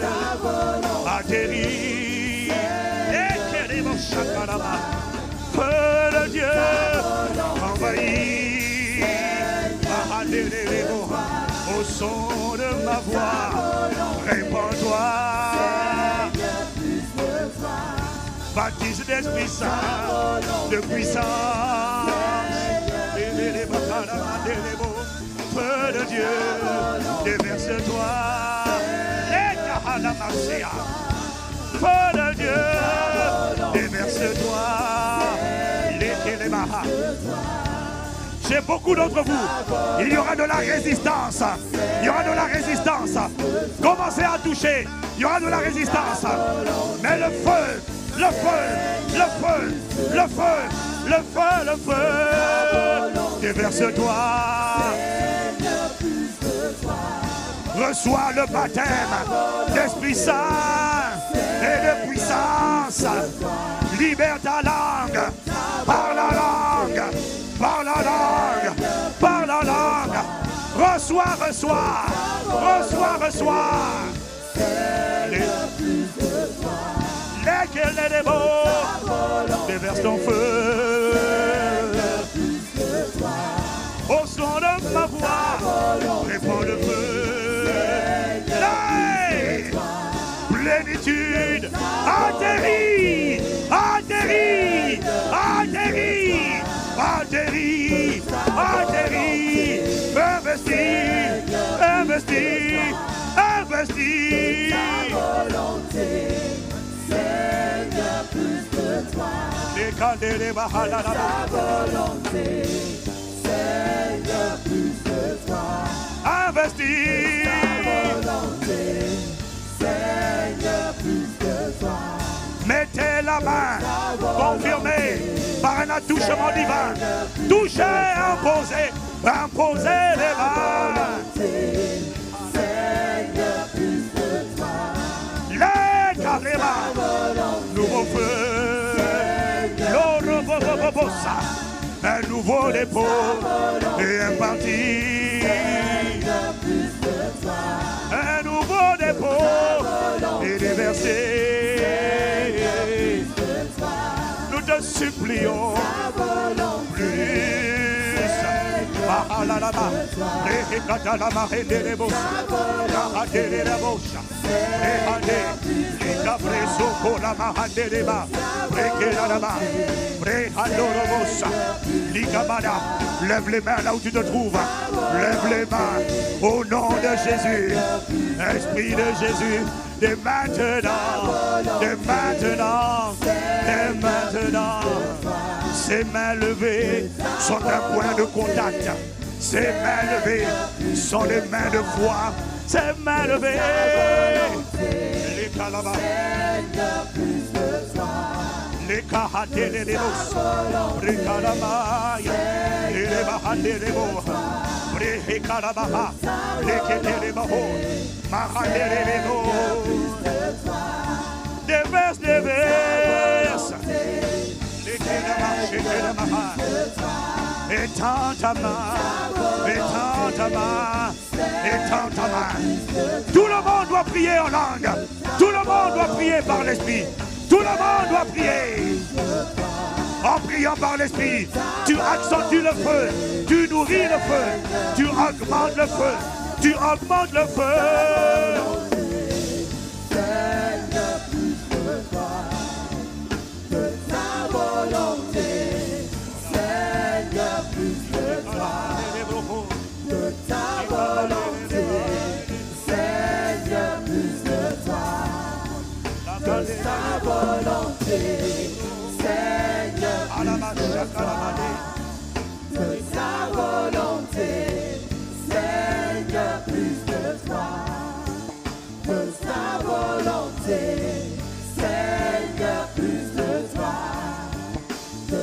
atterris, feu de Dieu, envahis, au son de ma voix, répands-toi, baptise d'Esprit Saint, de puissance, feu de Dieu, déverse-toi, feu de Dieu, déverse-toi, j'ai beaucoup d'entre vous, il y aura de la résistance, il y aura de la résistance, commencez à toucher, il y aura de la résistance, mais le feu, le feu, le feu, le feu, le feu, le feu, déverse-toi. Reçois le baptême d'Esprit Saint et de puissance. Libère ta langue, par la langue, par la langue, par la langue. Reçois, reçois, reçois, reçois. Lesquels les beaux, déverse ton feu. Au son de ma voix, répands le feu. Plénitude, atterris, atterris, atterris, atterris, atterris, investis, investis, investis. Seigneur, plus de toi, ta volonté. Seigneur, plus de toi, investis. ta volonté. Seigneur, plus de toi, mettez la main, confirmée par un attouchement divin. Touchez, imposez, imposez les mains. Seigneur, plus de toi, Les caméras, nouveau feu, l'orobobobosa, un nouveau dépôt et un parti. Un nouveau dépôt et déversé. Nous te supplions plus. Lève les mains là où tu te trouves. Lève les mains au nom de Jésus. Esprit de Jésus, dès maintenant, dès maintenant, dès maintenant. Ces mains levées sont un point de contact. Ces mains levées sont des mains de foi. Ces mains levées, les calabas, les kahadelebos, les kalamaya, les bahadelebos, les hekalabaha, les ketelebao, mahadelebos. Déverse, déverse. Étends ta main, étends ta main, étends ta main. Tout le monde doit prier en langue. Tout le monde doit prier par l'esprit. Tout le monde doit prier. En priant par l'esprit, tu accentues le feu, tu nourris le feu, tu augmentes le feu, tu augmentes le feu. volonté, Seigneur, plus de toi. De ta volonté, Seigneur, plus de toi. De ta volonté, Seigneur, plus de toi. De